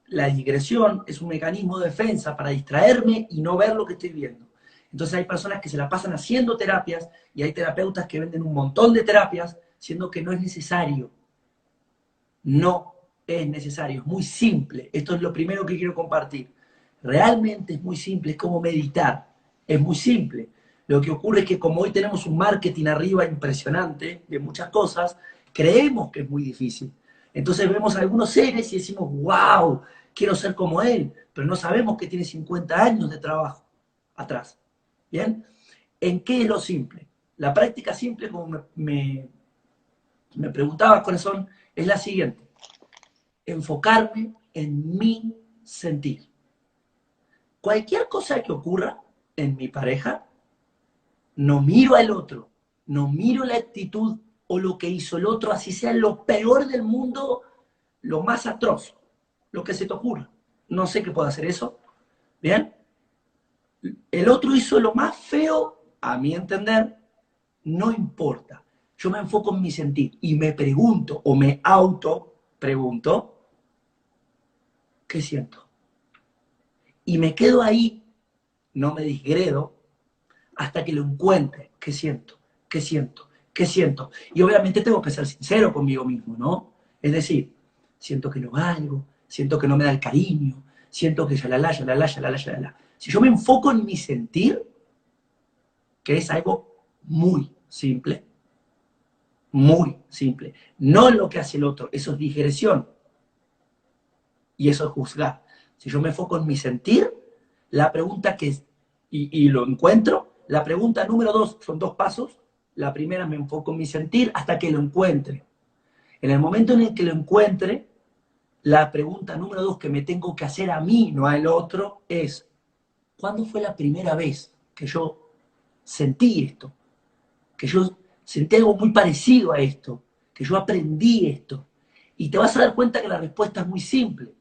La digresión es un mecanismo de defensa para distraerme y no ver lo que estoy viendo. Entonces hay personas que se la pasan haciendo terapias y hay terapeutas que venden un montón de terapias, siendo que no es necesario. No es necesario, es muy simple. Esto es lo primero que quiero compartir. Realmente es muy simple, es como meditar. Es muy simple. Lo que ocurre es que como hoy tenemos un marketing arriba impresionante de muchas cosas, creemos que es muy difícil. Entonces vemos a algunos seres y decimos, wow, quiero ser como él, pero no sabemos que tiene 50 años de trabajo atrás. ¿Bien? ¿En qué es lo simple? La práctica simple, como me preguntaba, corazón, es la siguiente: enfocarme en mi sentir. Cualquier cosa que ocurra en mi pareja, no miro al otro, no miro la actitud o lo que hizo el otro, así sea lo peor del mundo, lo más atroz, lo que se te ocurra. No sé qué puede hacer eso. ¿Bien? El otro hizo lo más feo, a mi entender, no importa. Yo me enfoco en mi sentir y me pregunto o me auto pregunto, ¿qué siento? Y me quedo ahí, no me disgredo, hasta que lo encuentre. ¿Qué siento? ¿Qué siento? ¿Qué siento? Y obviamente tengo que ser sincero conmigo mismo, ¿no? Es decir, siento que no valgo, siento que no me da el cariño, siento que ya la la, ya la la, ya la la, ya la la. Si yo me enfoco en mi sentir, que es algo muy simple, no en lo que hace el otro, eso es digresión y eso es juzgar. Si yo me enfoco en mi sentir, la pregunta que es, y lo encuentro, la pregunta número 2 son 2 pasos. La primera, me enfoco en mi sentir hasta que lo encuentre. En el momento en el que lo encuentre, la pregunta número 2 que me tengo que hacer a mí, no al otro, es, ¿cuándo fue la primera vez que yo sentí esto? Que yo sentí algo muy parecido a esto, que yo aprendí esto. Y te vas a dar cuenta que la respuesta es muy simple.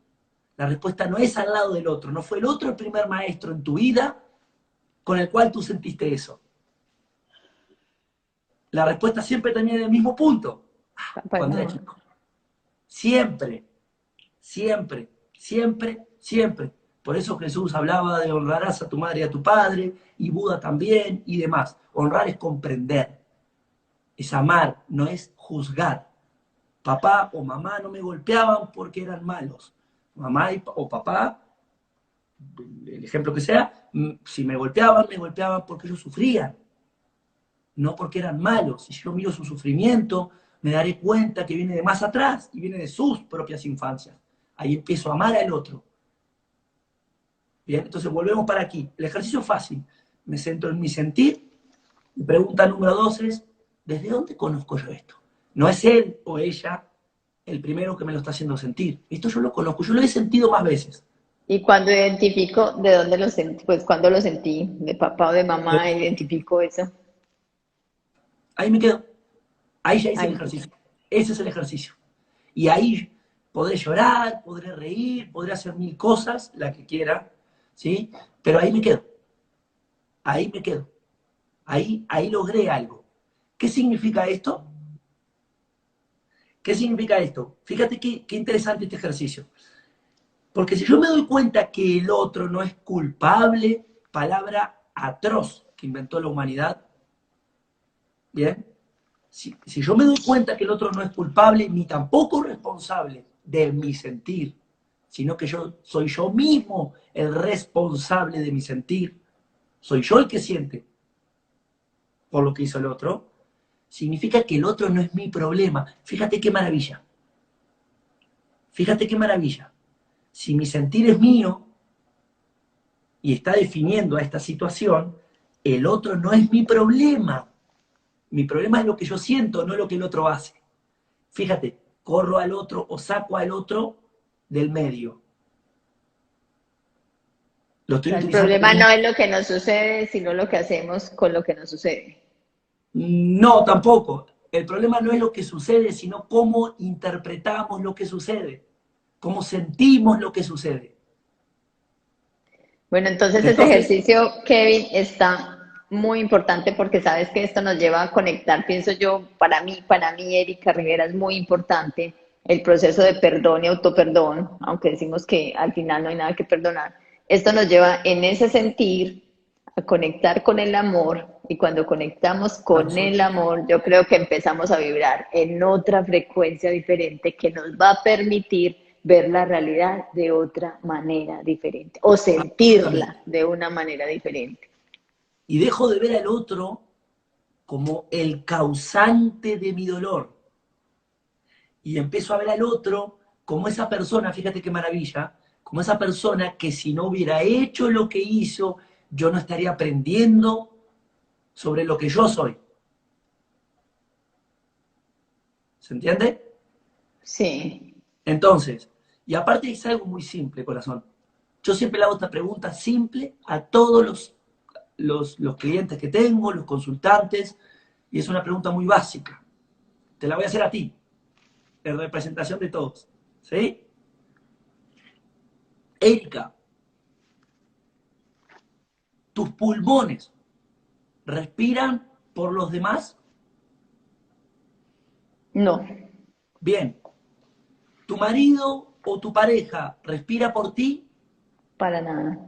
La respuesta no es al lado del otro, no fue el otro el primer maestro en tu vida con el cual tú sentiste eso. La respuesta siempre termina en el mismo punto, Pues cuando era no. chico. Siempre, siempre, siempre, siempre. Por eso Jesús hablaba de honrarás a tu madre y a tu padre, y Buda también, y demás. Honrar es comprender, es amar, no es juzgar. Papá o mamá no me golpeaban porque eran malos. Mamá o papá, el ejemplo que sea, si me golpeaban porque ellos sufrían, no porque eran malos. Si yo miro su sufrimiento, me daré cuenta que viene de más atrás y viene de sus propias infancias. Ahí empiezo a amar al otro. Bien, entonces volvemos para aquí. El ejercicio es fácil. Me centro en mi sentir. Y pregunta número 2 es, ¿desde dónde conozco yo esto? No es él o ella el primero que me lo está haciendo sentir. Esto yo lo conozco, yo lo he sentido más veces. Y cuando identifico de dónde lo sentí, pues cuando lo sentí, de papá o de mamá, identifico eso. Ahí me quedo. Ahí ya hice el Ay, ejercicio. Ese es el ejercicio. Y ahí podré llorar, podré reír, podré hacer mil cosas, la que quiera, ¿sí? Pero ahí me quedo. Ahí me quedo. Ahí logré algo. ¿Qué significa esto? ¿Qué significa esto? Fíjate qué interesante este ejercicio. Porque si yo me doy cuenta que el otro no es culpable, palabra atroz que inventó la humanidad, ¿bien? Si yo me doy cuenta que el otro no es culpable ni tampoco responsable de mi sentir, sino que yo soy yo mismo el responsable de mi sentir, soy yo el que siente por lo que hizo el otro, significa que el otro no es mi problema. Fíjate qué maravilla. Fíjate qué maravilla. Si mi sentir es mío y está definiendo a esta situación, el otro no es mi problema. Mi problema es lo que yo siento, no lo que el otro hace. Fíjate, corro al otro o saco al otro del medio. Lo O estoy sea, el utilizando problema como... no es lo que nos sucede, sino lo que hacemos con lo que nos sucede. No, tampoco. El problema no es lo que sucede, sino cómo interpretamos lo que sucede, cómo sentimos lo que sucede. Bueno, entonces ese Entonces, ejercicio, Kevin, está muy importante porque sabes que esto nos lleva a conectar, pienso yo, para mí, Erika Rivera, es muy importante el proceso de perdón y autoperdón, aunque decimos que al final no hay nada que perdonar. Esto nos lleva en ese sentir a conectar con el amor y cuando conectamos con el amor, yo creo que empezamos a vibrar en otra frecuencia diferente que nos va a permitir ver la realidad de otra manera diferente o absolutamente. sentirla de una manera diferente. Y dejo de ver al otro como el causante de mi dolor. Y empiezo a ver al otro como esa persona, fíjate qué maravilla, como esa persona que si no hubiera hecho lo que hizo, yo no estaría aprendiendo sobre lo que yo soy. ¿Se entiende? Sí, Entonces, y aparte es algo muy simple, corazón. Yo siempre le hago esta pregunta simple a todos los clientes que tengo, los consultantes, y es una pregunta muy básica. Te la voy a hacer a ti, en representación de todos. ¿Sí? Erika, tus pulmones respiran por los demás. no, Bien. ¿Tu marido o tu pareja respira por ti? para nada.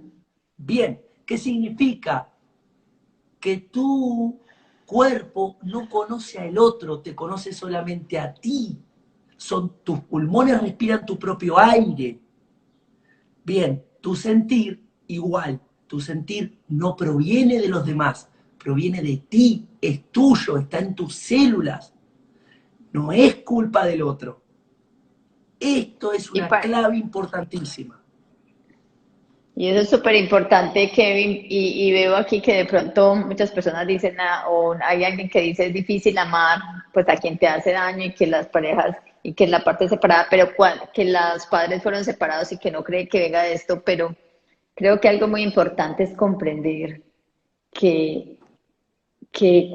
Bien. ¿Qué significa? Que tu cuerpo no conoce al otro, te conoce solamente a ti. Tus pulmones respiran tu propio aire. Bien, tu sentir igual. Tu sentir no proviene de los demás, proviene de ti, es tuyo, está en tus células. No es culpa del otro. Esto es Y, una clave importantísima. y eso es súper importante, Kevin, y veo aquí que de pronto muchas personas dicen, o hay alguien que dice es difícil amar pues a quien te hace daño y que las parejas y que la parte separada, pero que los padres fueron separados y que no cree que venga de esto, pero creo que algo muy importante es comprender que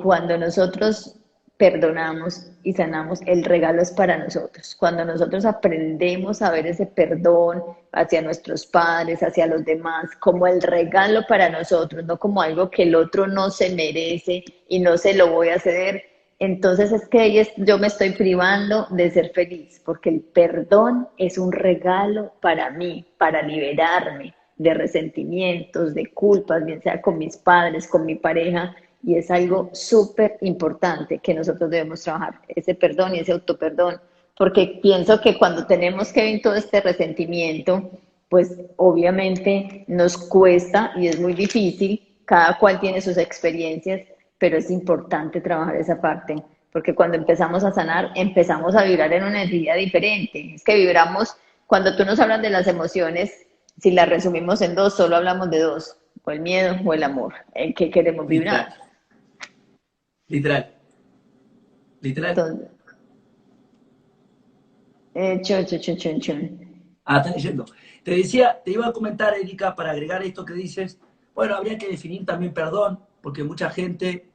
cuando nosotros perdonamos y sanamos, el regalo es para nosotros. Cuando nosotros aprendemos a ver ese perdón hacia nuestros padres, hacia los demás, como el regalo para nosotros, no como algo que el otro no se merece y no se lo voy a ceder, entonces es que yo me estoy privando de ser feliz, porque el perdón es un regalo para mí, para liberarme de resentimientos, de culpas, bien sea con mis padres, con mi pareja, y es algo súper importante que nosotros debemos trabajar, ese perdón y ese autoperdón, porque pienso que cuando tenemos que ver todo este resentimiento, pues obviamente nos cuesta y es muy difícil, cada cual tiene sus experiencias, pero es importante trabajar esa parte, porque cuando empezamos a sanar, empezamos a vibrar en una energía diferente. Es que vibramos, cuando tú nos hablas de las emociones, si las resumimos en dos, solo hablamos de dos, o el miedo o el amor, en qué queremos Literal, vibrar. literal, literal. Entonces, chun, chun, chun, chun, chun. Ah, está leyendo. Te decía, te iba a comentar, Erika, para agregar esto que dices, bueno, habría que definir también perdón, porque mucha gente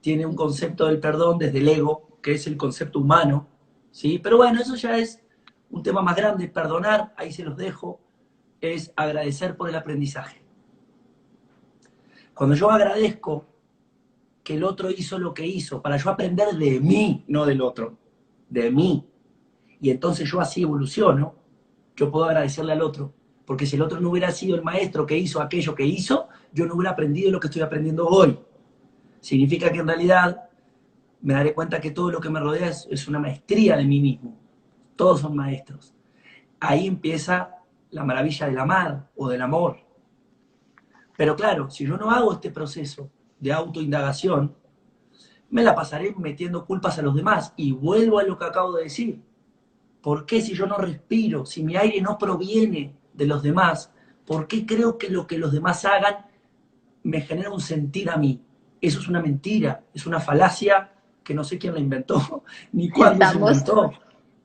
tiene un concepto del perdón desde el ego, que es el concepto humano, ¿sí? Pero bueno, eso ya es un tema más grande. Perdonar, ahí se los dejo, es agradecer por el aprendizaje. Cuando yo agradezco que el otro hizo lo que hizo, para yo aprender de mí, no del otro, de mí, y entonces yo así evoluciono, yo puedo agradecerle al otro, porque si el otro no hubiera sido el maestro que hizo aquello que hizo, yo no hubiera aprendido lo que estoy aprendiendo hoy. Significa que en realidad me daré cuenta que todo lo que me rodea es una maestría de mí mismo. Todos son maestros. Ahí empieza la maravilla del amar o del amor. Pero claro, si yo no hago este proceso de autoindagación, me la pasaré metiendo culpas a los demás. Y vuelvo a lo que acabo de decir. ¿Por qué si yo no respiro, si mi aire no proviene de los demás, por qué creo que lo que los demás hagan me genera un sentir a mí? Eso es una mentira, es una falacia que no sé quién la inventó, ni cuándo se Estamos, inventó.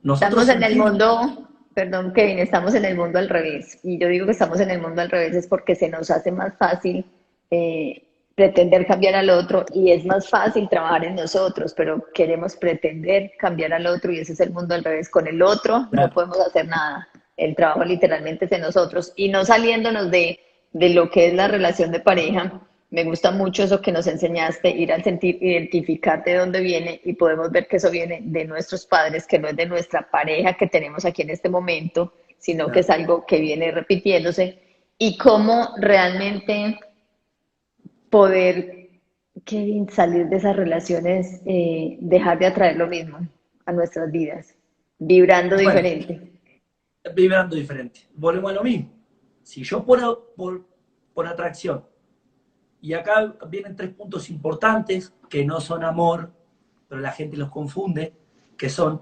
Nosotros estamos en el sentimos. mundo, perdón Kevin, estamos en el mundo al revés. Y yo digo que estamos en el mundo al revés es porque se nos hace más fácil eh, pretender cambiar al otro y es más fácil trabajar en nosotros, pero queremos pretender cambiar al otro y ese es el mundo al revés. Con el otro no Claro, podemos hacer nada. El trabajo literalmente es de nosotros y no saliéndonos de lo que es la relación de pareja. Me gusta mucho eso que nos enseñaste, ir al sentir, identificar de dónde viene y podemos ver que eso viene de nuestros padres, que no es de nuestra pareja que tenemos aquí en este momento, sino que claro. es algo que viene repitiéndose y cómo realmente poder, Kevin, salir de esas relaciones, dejar de atraer lo mismo a nuestras vidas, vibrando Bueno, diferente. vibrando diferente. Volvemos a lo mismo. Si yo por atracción, y acá vienen tres puntos importantes que no son amor, pero la gente los confunde, que son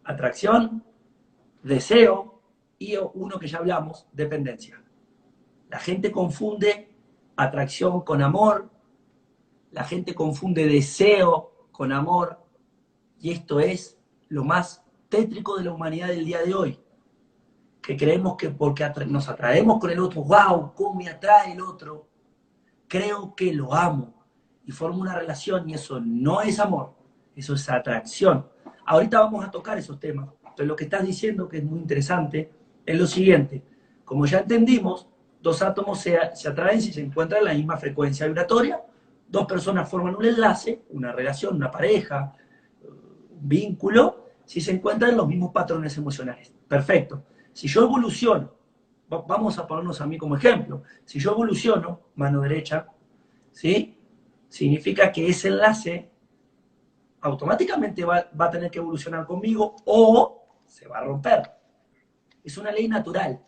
atracción, deseo y uno que ya hablamos, dependencia. La gente confunde atracción con amor, la gente confunde deseo con amor, y esto es lo más tétrico de la humanidad del día de hoy, que creemos que porque nos atraemos con el otro, wow, cómo me atrae el otro, creo que lo amo, y formo una relación, y eso no es amor, eso es atracción. Ahorita vamos a tocar esos temas, pero lo que estás diciendo, que es muy interesante, es lo siguiente. Como ya entendimos, dos átomos se atraen si se encuentran en la misma frecuencia vibratoria, dos personas forman un enlace, una relación, una pareja, un vínculo, si se encuentran los mismos patrones emocionales. Perfecto. Si yo evoluciono, vamos a ponernos a mí como ejemplo, si yo evoluciono, mano derecha, ¿sí? Significa que ese enlace automáticamente va a tener que evolucionar conmigo o se va a romper. Es una ley natural.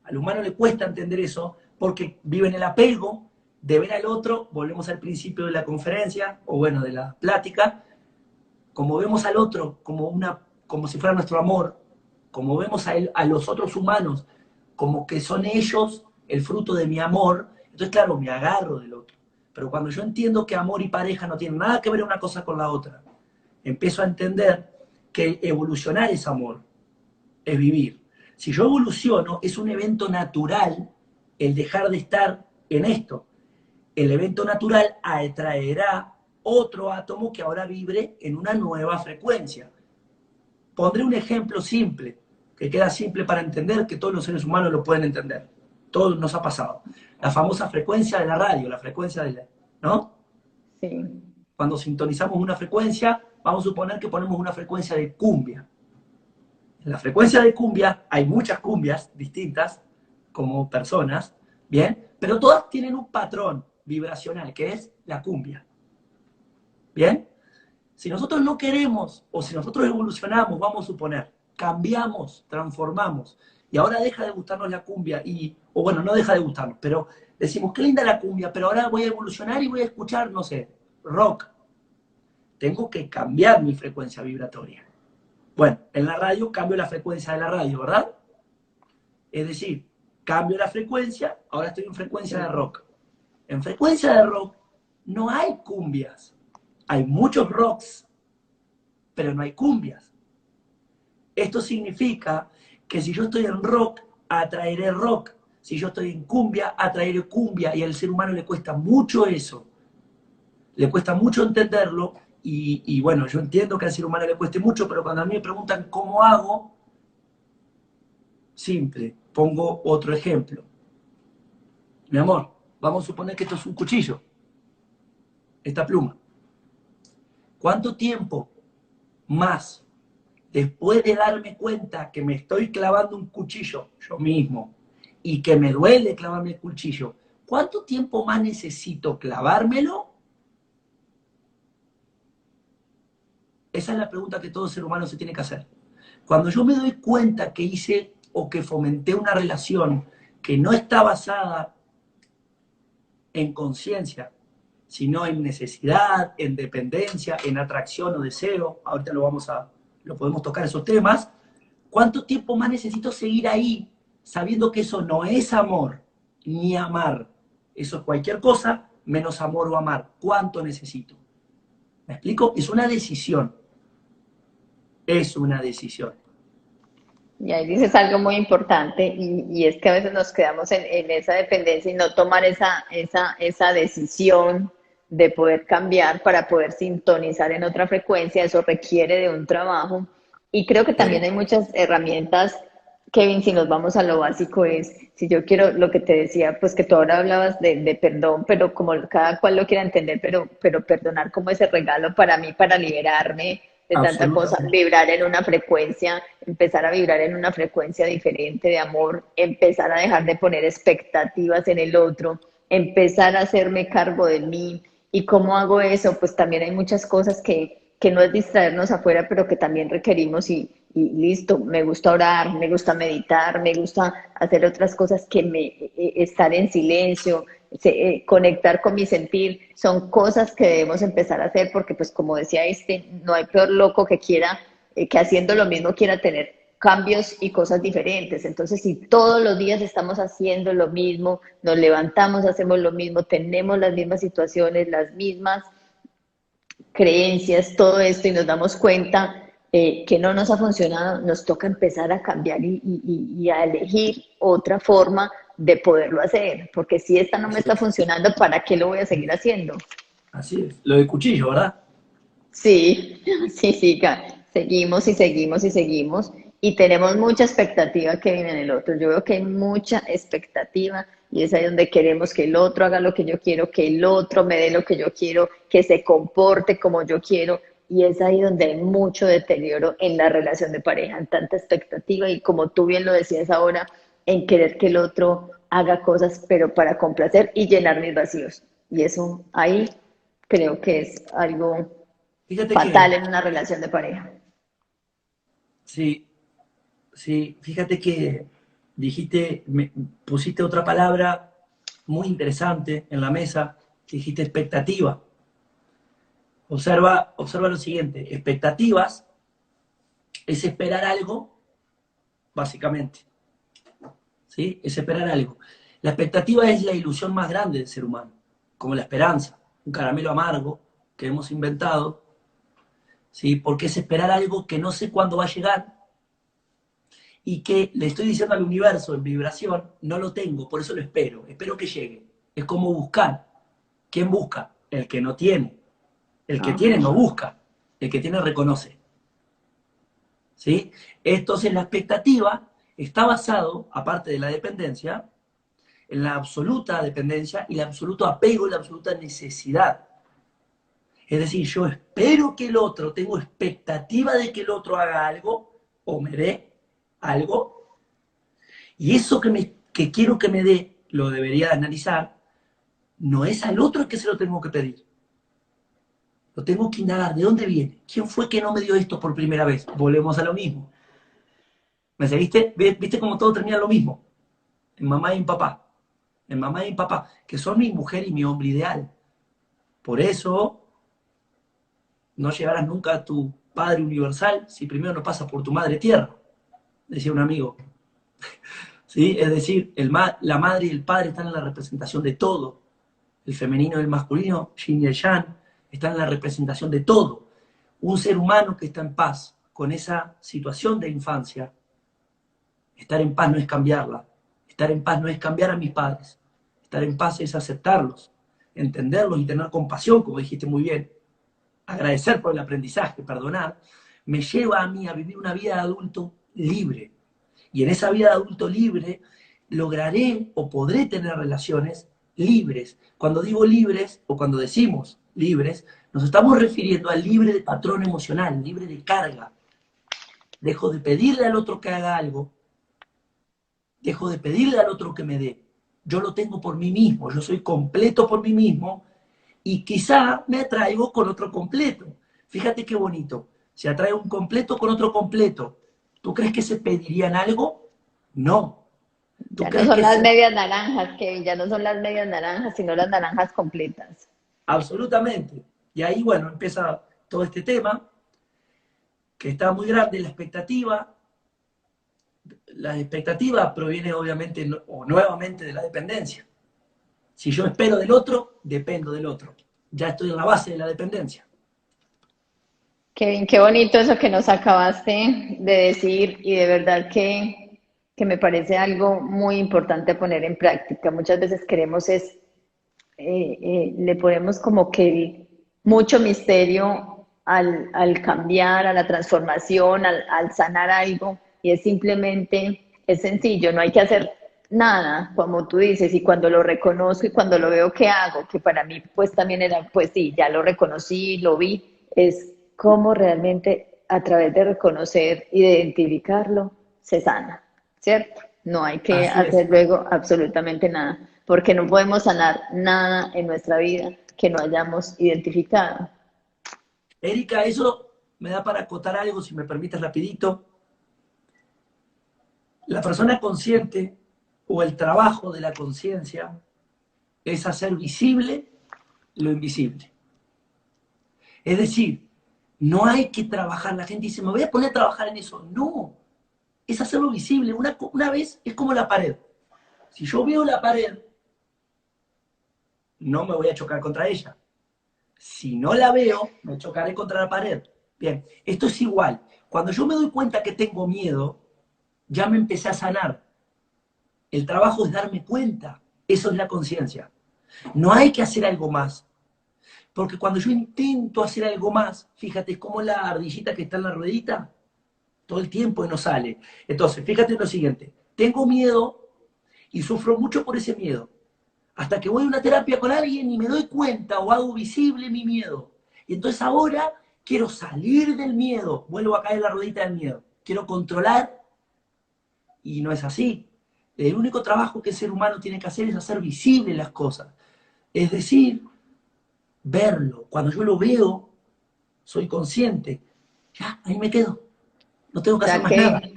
Al humano le cuesta entender eso porque vive en el apego de ver al otro, volvemos al principio de la conferencia, o bueno, de la plática, como vemos al otro como si fuera nuestro amor, como vemos a los otros humanos como que son ellos el fruto de mi amor, entonces claro, me agarro del otro. Pero cuando yo entiendo que amor y pareja no tienen nada que ver una cosa con la otra, empiezo a entender que evolucionar es amor, es vivir. Si yo evoluciono, es un evento natural el dejar de estar en esto. El evento natural atraerá otro átomo que ahora vibre en una nueva frecuencia. Pondré un ejemplo simple, que queda simple para entender, que todos los seres humanos lo pueden entender. Todo nos ha pasado. La famosa frecuencia de la radio, la frecuencia de la, ¿no? Sí. Cuando sintonizamos una frecuencia, vamos a suponer que ponemos una frecuencia de cumbia. En la frecuencia de cumbia hay muchas cumbias distintas, como personas, ¿bien? Pero todas tienen un patrón vibracional, que es la cumbia, ¿bien? Si nosotros no queremos, o si nosotros evolucionamos, vamos a suponer, cambiamos, transformamos, y ahora deja de gustarnos la cumbia, o bueno, no deja de gustarnos, pero decimos, qué linda la cumbia, pero ahora voy a evolucionar y voy a escuchar, no sé, rock. Tengo que cambiar mi frecuencia vibratoria. Bueno, en la radio cambio la frecuencia de la radio, ¿verdad? Es decir, cambio la frecuencia, ahora estoy en frecuencia de Sí. rock. En frecuencia de rock no hay cumbias, hay muchos rocks, pero no hay cumbias. Esto significa que si yo estoy en rock, atraeré rock. Si yo estoy en cumbia, atraeré cumbia. Y al ser humano le cuesta mucho eso. Le cuesta mucho entenderlo. Y bueno, yo entiendo que al ser humano le cueste mucho, pero cuando a mí me preguntan cómo hago, simple, pongo otro ejemplo. Mi amor, vamos a suponer que esto es un cuchillo, esta pluma. ¿Cuánto tiempo más después de darme cuenta que me estoy clavando un cuchillo yo mismo y que me duele clavarme el cuchillo, cuánto tiempo más necesito clavármelo Esa es la pregunta que todo ser humano se tiene que hacer. Cuando yo me doy cuenta que hice o que fomenté una relación que no está basada en conciencia, sino en necesidad, en dependencia, en atracción o deseo, ahorita lo podemos tocar esos temas, ¿cuánto tiempo más necesito seguir ahí sabiendo que eso no es amor ni amar? Eso es cualquier cosa menos amor o amar. ¿Cuánto necesito? ¿Me explico? Es una decisión. Es una decisión. Y ahí dices algo muy importante y es que a veces nos quedamos en esa dependencia y no tomar esa decisión de poder cambiar para poder sintonizar en otra frecuencia. Eso requiere de un trabajo. Y creo que también Sí. hay muchas herramientas, Kevin, si nos vamos a lo básico es, si yo quiero lo que te decía, pues que tú ahora hablabas de perdón, pero como cada cual lo quiera entender, pero perdonar como ese regalo para mí, para liberarme de tanta cosa, Absolutamente. vibrar en una frecuencia, empezar a vibrar en una frecuencia diferente de amor, empezar a dejar de poner expectativas en el otro, empezar a hacerme cargo de mí. ¿Y cómo hago eso? Pues también hay muchas cosas que no es distraernos afuera, pero que también requerimos y listo, me gusta orar, me gusta meditar, me gusta hacer otras cosas estar en silencio, conectar con mi sentir, son cosas que debemos empezar a hacer porque pues como decía no hay peor loco que quiera, que haciendo lo mismo quiera tener cambios y cosas diferentes. Entonces, si todos los días estamos haciendo lo mismo, nos levantamos, hacemos lo mismo, tenemos las mismas situaciones, las mismas creencias, todo esto y nos damos cuenta que no nos ha funcionado, nos toca empezar a cambiar y a elegir otra forma de poderlo hacer, porque si esta no me Así está es. funcionando, ¿para qué lo voy a seguir haciendo? Así es. Lo de cuchillo, ¿verdad? Sí, sí, sí, seguimos y seguimos y seguimos y tenemos mucha expectativa que viene en el otro. Yo veo que hay mucha expectativa y es ahí donde queremos que el otro haga lo que yo quiero, que el otro me dé lo que yo quiero, que se comporte como yo quiero y es ahí donde hay mucho deterioro en la relación de pareja, en tanta expectativa y como tú bien lo decías ahora, en querer que el otro haga cosas pero para complacer y llenar mis vacíos. Y eso ahí creo que es algo Fíjate que, fatal en una relación de pareja. sí, sí, fíjate que pusiste otra palabra muy interesante en la mesa, dijiste expectativa. Observa lo siguiente, expectativas es esperar algo, básicamente, ¿sí? Es esperar algo. La expectativa es la ilusión más grande del ser humano, como la esperanza, un caramelo amargo que hemos inventado, ¿sí? Porque es esperar algo que no sé cuándo va a llegar y que le estoy diciendo al universo en vibración, no lo tengo, por eso lo espero que llegue. Es como buscar. ¿Quién busca? El que no tiene. El que tiene no Ajá. busca, el que tiene reconoce. ¿Sí? Entonces la expectativa está basado, aparte de la dependencia, en la absoluta dependencia y el absoluto apego y la absoluta necesidad. Es decir, yo espero que el otro, tengo expectativa de que el otro haga algo o me dé algo, y eso que quiero que me dé, lo debería analizar, no es al otro el que se lo tengo que pedir. Lo tengo que indagar. ¿De dónde viene? ¿Quién fue que no me dio esto por primera vez? Volvemos a lo mismo. ¿Me seguiste? ¿Viste cómo todo termina lo mismo? En mamá y en papá. En mamá y en papá, que son mi mujer y mi hombre ideal. Por eso no llegarás nunca a tu Padre Universal si primero no pasas por tu Madre Tierra, decía un amigo. ¿Sí? Es decir, la madre y el padre están en la representación de todo. El femenino y el masculino, yin y el yang, están en la representación de todo. Un ser humano que está en paz con esa situación de infancia, estar en paz no es cambiarla, estar en paz no es cambiar a mis padres, estar en paz es aceptarlos, entenderlos y tener compasión, como dijiste muy bien, agradecer por el aprendizaje, perdonar, me lleva a mí a vivir una vida de adulto libre. Y en esa vida de adulto libre lograré o podré tener relaciones libres. Cuando digo libres o cuando decimos libres, nos estamos refiriendo al libre de patrón emocional, libre de carga. Dejo de pedirle al otro que haga algo, dejo de pedirle al otro que me dé. Yo lo tengo por mí mismo, yo soy completo por mí mismo y quizá me atraigo con otro completo. Fíjate qué bonito. Si atrae un completo con otro completo, ¿tú crees que se pedirían algo? No. ¿Tú Ya no crees son que las se... medias naranjas, Kevin, ya no son las medias naranjas, sino las naranjas completas. Absolutamente. Y ahí, bueno, empieza todo este tema, que está muy grande, la expectativa. La expectativa proviene obviamente o nuevamente de la dependencia. Si yo espero del otro, dependo del otro. Ya estoy en la base de la dependencia. Kevin, qué bonito eso que nos acabaste de decir y de verdad que me parece algo muy importante poner en práctica. Muchas veces queremos le ponemos como que mucho misterio al cambiar, a la transformación, al sanar algo, y es simplemente, es sencillo, no hay que hacer nada, como tú dices, y cuando lo reconozco y cuando lo veo, ¿qué hago? Que para mí pues también era, pues sí, ya lo reconocí, lo vi, es cómo realmente a través de reconocer y de identificarlo se sana, ¿cierto? No hay que Así es. hacer luego absolutamente nada, porque no podemos sanar nada en nuestra vida que no hayamos identificado. Erika, eso me da para acotar algo, si me permites rapidito. La persona consciente o el trabajo de la conciencia es hacer visible lo invisible. Es decir, no hay que trabajar. La gente dice, me voy a poner a trabajar en eso. No, es hacerlo visible. Una vez es como la pared. Si yo veo la pared, no me voy a chocar contra ella. Si no la veo, me chocaré contra la pared. Bien, esto es igual. Cuando yo me doy cuenta que tengo miedo, ya me empecé a sanar. El trabajo es darme cuenta. Eso es la conciencia. No hay que hacer algo más. Porque cuando yo intento hacer algo más, fíjate, es como la ardillita que está en la ruedita, todo el tiempo y no sale. Entonces, fíjate en lo siguiente. Tengo miedo y sufro mucho por ese miedo. Hasta que voy a una terapia con alguien y me doy cuenta o hago visible mi miedo. Y entonces ahora quiero salir del miedo. Vuelvo a caer en la ruedita del miedo. Quiero controlar y no es así. El único trabajo que el ser humano tiene que hacer es hacer visibles las cosas. Es decir, verlo. Cuando yo lo veo, soy consciente. Ya, ahí me quedo. No tengo O que hacer sea más nada. que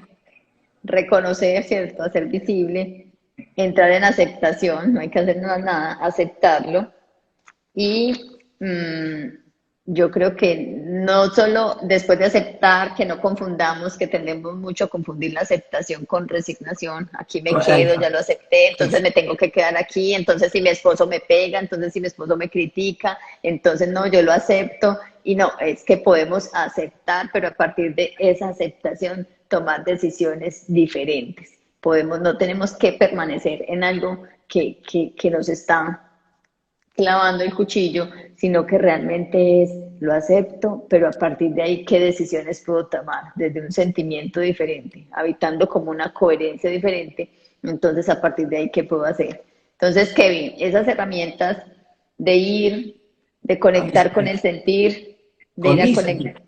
reconocer, ¿cierto? Hacer visible, entrar en aceptación, no hay que hacer nada, aceptarlo. Y yo creo que no solo después de aceptar, que no confundamos, que tendemos mucho a confundir la aceptación con resignación. Aquí me Ahí quedo, está. ya lo acepté, entonces Es- me tengo que quedar aquí, entonces si mi esposo me pega, entonces si mi esposo me critica, entonces no, yo lo acepto. Y no, es que podemos aceptar, pero a partir de esa aceptación tomar decisiones diferentes. Podemos, no tenemos que permanecer en algo que nos está clavando el cuchillo, sino que realmente es, lo acepto, pero a partir de ahí, ¿qué decisiones puedo tomar? Desde un sentimiento diferente, habitando como una coherencia diferente, entonces a partir de ahí, ¿qué puedo hacer? Entonces, Kevin, esas herramientas de ir, de a mí conectar con sentir. el sentir, de Con ir a mi sentir. conectar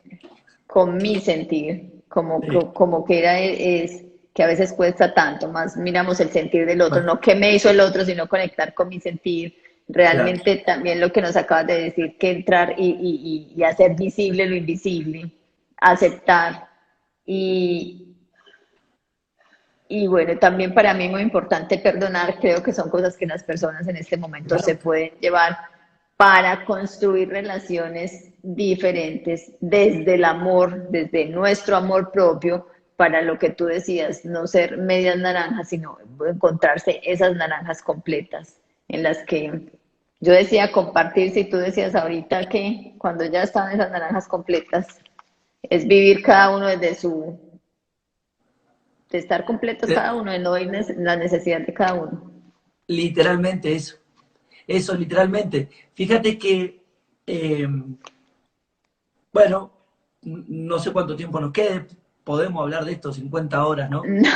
con mi sentir, Sí. como que era, es, que a veces cuesta tanto, más miramos el sentir del otro, Bueno, no qué me hizo el otro, sino conectar con mi sentir. claro. Realmente también lo que nos acabas de decir, que entrar y hacer visible lo invisible, aceptar. Y, y bueno, también para mí muy importante perdonar, creo que son cosas que las personas en este momento se Claro. pueden llevar para construir relaciones diferentes desde el amor, desde nuestro amor propio, para lo que tú decías, no ser medias naranjas, sino encontrarse esas naranjas completas en las que yo decía compartir, si tú decías ahorita que cuando ya están esas naranjas completas, es vivir cada uno desde su de estar completos Eh, cada uno, de no oír la necesidad de cada uno. Literalmente eso. Eso, literalmente. Fíjate que, bueno, no sé cuánto tiempo nos quede. Podemos hablar de esto 50 horas, ¿no? No.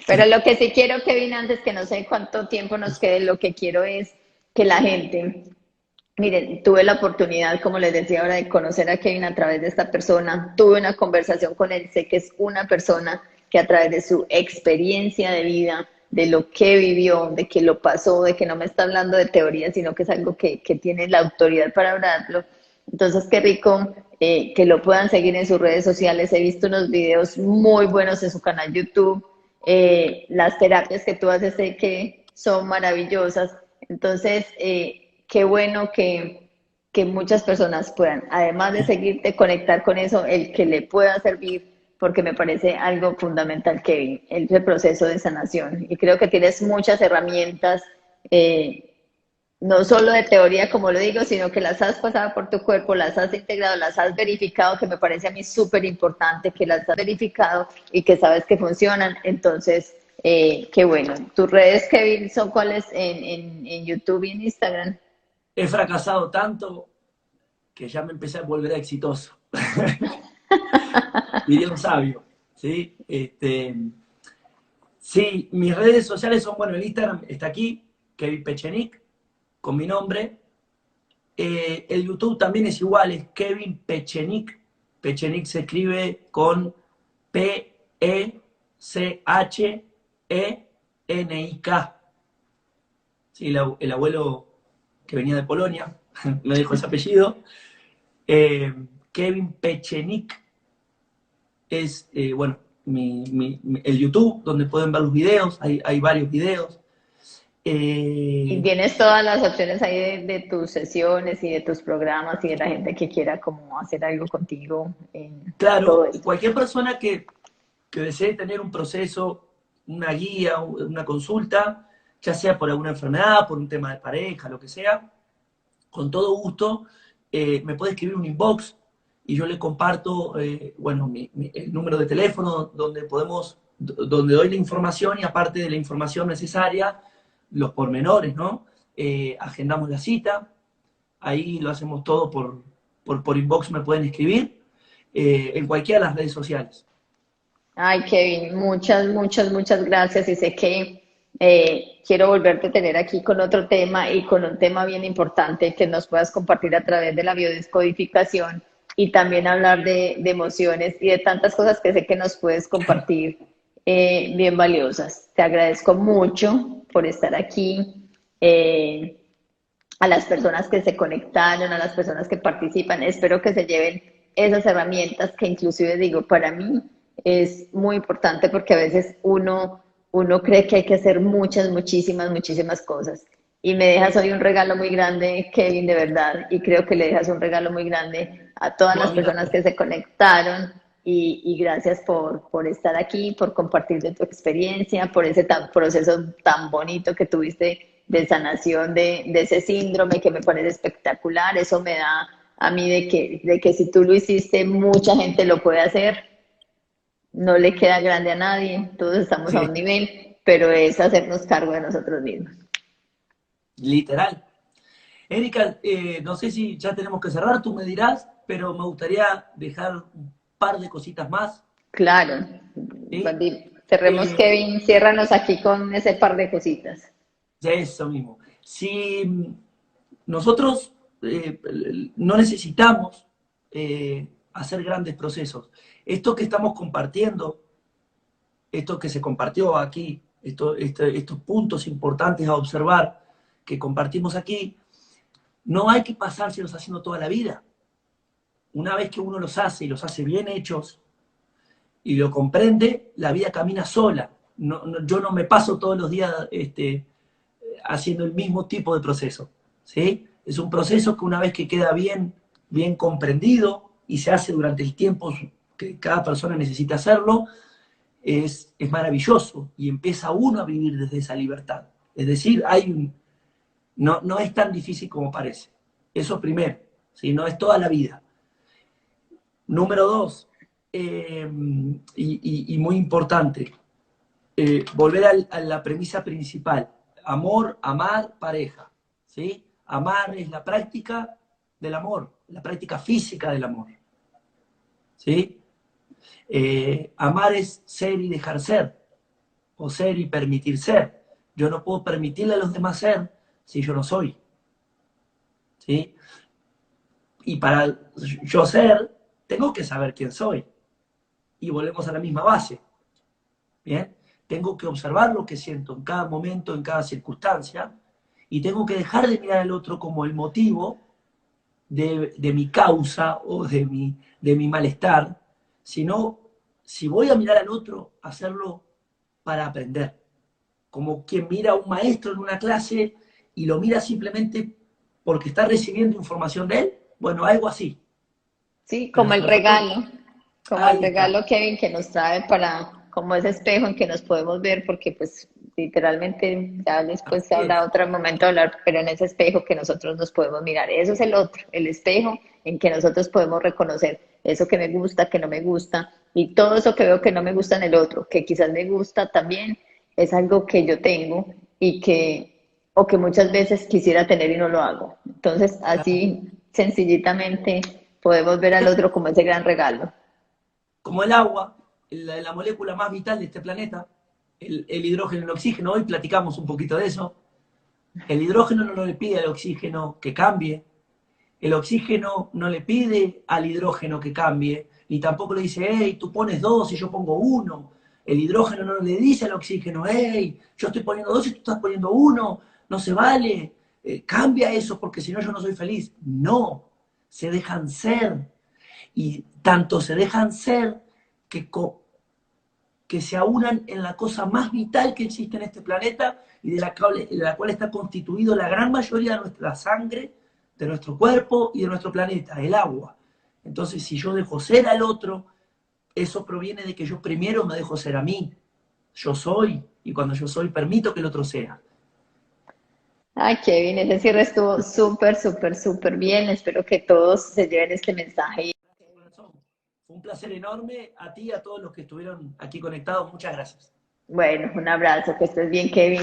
Pero Sí. lo que sí quiero, Kevin, antes que no sé cuánto tiempo nos quede, lo que quiero es que la gente, miren, tuve la oportunidad, como les decía ahora, de conocer a Kevin a través de esta persona, tuve una conversación con él, sé que es una persona que a través de su experiencia de vida, de lo que vivió, de que lo pasó, de que no me está hablando de teoría, sino que es algo que tiene la autoridad para hablarlo. Entonces, qué rico que lo puedan seguir en sus redes sociales. He visto unos videos muy buenos en su canal YouTube. Las terapias que tú haces sé que son maravillosas. Entonces, qué bueno que muchas personas puedan, además de seguirte, conectar con eso, el que le pueda servir, porque me parece algo fundamental, Kevin, el proceso de sanación. Y creo que tienes muchas herramientas, no solo de teoría, como lo digo, sino que las has pasado por tu cuerpo, las has integrado, las has verificado, que me parece a mí súper importante que las has verificado y que sabes que funcionan. Entonces, qué bueno. ¿Tus redes, Kevin, son cuáles en YouTube y en Instagram? He fracasado tanto que ya me empecé a volver exitoso. Diría un sabio, ¿sí? Sí, mis redes sociales son, bueno, el Instagram está aquí, Kevin Pechenik, con mi nombre. El YouTube también es igual, es Kevin Pechenik. Pechenik se escribe con Pechenik. Sí, el abuelo que venía de Polonia me dejó ese apellido. Kevin Pechenik es, bueno, el YouTube, donde pueden ver los videos, hay varios videos. Y Eh, tienes todas las opciones ahí de tus sesiones y de tus programas y de la gente que quiera como hacer algo contigo en todo claro, esto. cualquier persona que desee tener un proceso, una guía, una consulta, ya sea por alguna enfermedad, por un tema de pareja, lo que sea, con todo gusto me puede escribir un inbox y yo le comparto, bueno, el número de teléfono donde doy la información y aparte de la información necesaria, los pormenores, ¿no? Agendamos la cita, ahí lo hacemos todo por inbox, me pueden escribir en cualquiera de las redes sociales. Ay, Kevin, muchas gracias. Y sé que quiero volverte a tener aquí con otro tema y con un tema bien importante que nos puedas compartir a través de la biodescodificación y también hablar de emociones y de tantas cosas que sé que nos puedes compartir bien valiosas. Te agradezco mucho por estar aquí. A las personas que se conectaron, a las personas que participan. Espero que se lleven esas herramientas que inclusive digo, para mí es muy importante porque a veces uno cree que hay que hacer muchísimas cosas. Y me dejas hoy un regalo muy grande, Kevin, de verdad, y creo que le dejas un regalo muy grande a todas No, las amiga, personas que se conectaron y gracias por estar aquí, por compartir de tu experiencia, por ese proceso tan bonito que tuviste de sanación de ese síndrome que me parece espectacular. Eso me da a mí de que si tú lo hiciste, mucha gente lo puede hacer. No le queda grande a nadie, todos estamos a sí, un nivel, pero es hacernos cargo de nosotros mismos. literal. Erika, no sé si ya tenemos que cerrar, tú me dirás, pero me gustaría dejar un par de cositas más, Claro. ¿sí? Cerremos, Eh, Kevin, ciérranos aquí con ese par de cositas. de eso mismo. Si nosotros no necesitamos hacer grandes procesos, esto que estamos compartiendo, esto que se compartió aquí, estos puntos importantes a observar que compartimos aquí, no hay que pasárselos haciendo toda la vida. Una vez que uno los hace y los hace bien hechos y lo comprende, la vida camina sola. Yo no me paso todos los días haciendo el mismo tipo de proceso. ¿Sí? Es un proceso que una vez que queda bien comprendido y se hace durante el tiempo que cada persona necesita hacerlo, es maravilloso y empieza uno a vivir desde esa libertad. Es decir, no es tan difícil como parece. Eso primero, ¿sí? No es toda la vida. Número dos, y muy importante, volver a la premisa principal. Amor, amar, pareja. ¿Sí? Amar es la práctica del amor, la práctica física del amor. ¿Sí? Amar es ser y dejar ser, o ser y permitir ser. Yo no puedo permitirle a los demás ser si yo no soy. ¿Sí? Y para yo ser, tengo que saber quién soy. Y volvemos a la misma base. ¿Bien? Tengo que observar lo que siento en cada momento, en cada circunstancia, y tengo que dejar de mirar al otro como el motivo de mi causa o de mi malestar, sino si voy a mirar al otro, hacerlo para aprender. Como quien mira a un maestro en una clase y lo mira simplemente porque está recibiendo información de él, bueno, algo así. Sí, Pero si nosotros, como el ahí está, regalo, Kevin, que nos trae para, como ese espejo en que nos podemos ver, porque pues literalmente ya después se así habrá es. otro momento de hablar, pero en ese espejo que nosotros nos podemos mirar, eso es el otro, el espejo en que nosotros podemos reconocer eso que me gusta, que no me gusta, y todo eso que veo que no me gusta en el otro, que quizás me gusta también, es algo que yo tengo y que, o que muchas veces quisiera tener y no lo hago. Entonces, así sencillitamente podemos ver al otro como ese gran regalo. Como el agua, la molécula más vital de este planeta, el hidrógeno y el oxígeno, hoy platicamos un poquito de eso. El hidrógeno no le pide al oxígeno que cambie, el oxígeno no le pide al hidrógeno que cambie, ni tampoco le dice, hey, tú pones dos y yo pongo uno. El hidrógeno no le dice al oxígeno, hey, yo estoy poniendo dos y tú estás poniendo uno, no se vale, cambia eso porque si no yo no soy feliz. No, se dejan ser. Y tanto se dejan ser que, que se aunan en la cosa más vital que existe en este planeta y de la cual está constituido la gran mayoría de nuestra sangre, de nuestro cuerpo y de nuestro planeta, el agua. Entonces, si yo dejo ser al otro, eso proviene de que yo primero me dejo ser a mí. Yo soy, y cuando yo soy, permito que el otro sea. Ay, Kevin, ese cierre estuvo súper, súper, súper bien. Espero que todos se lleven este mensaje. Corazón, fue un placer enorme a ti y a todos los que estuvieron aquí conectados. Muchas gracias. Bueno, un abrazo, que estés bien, Kevin.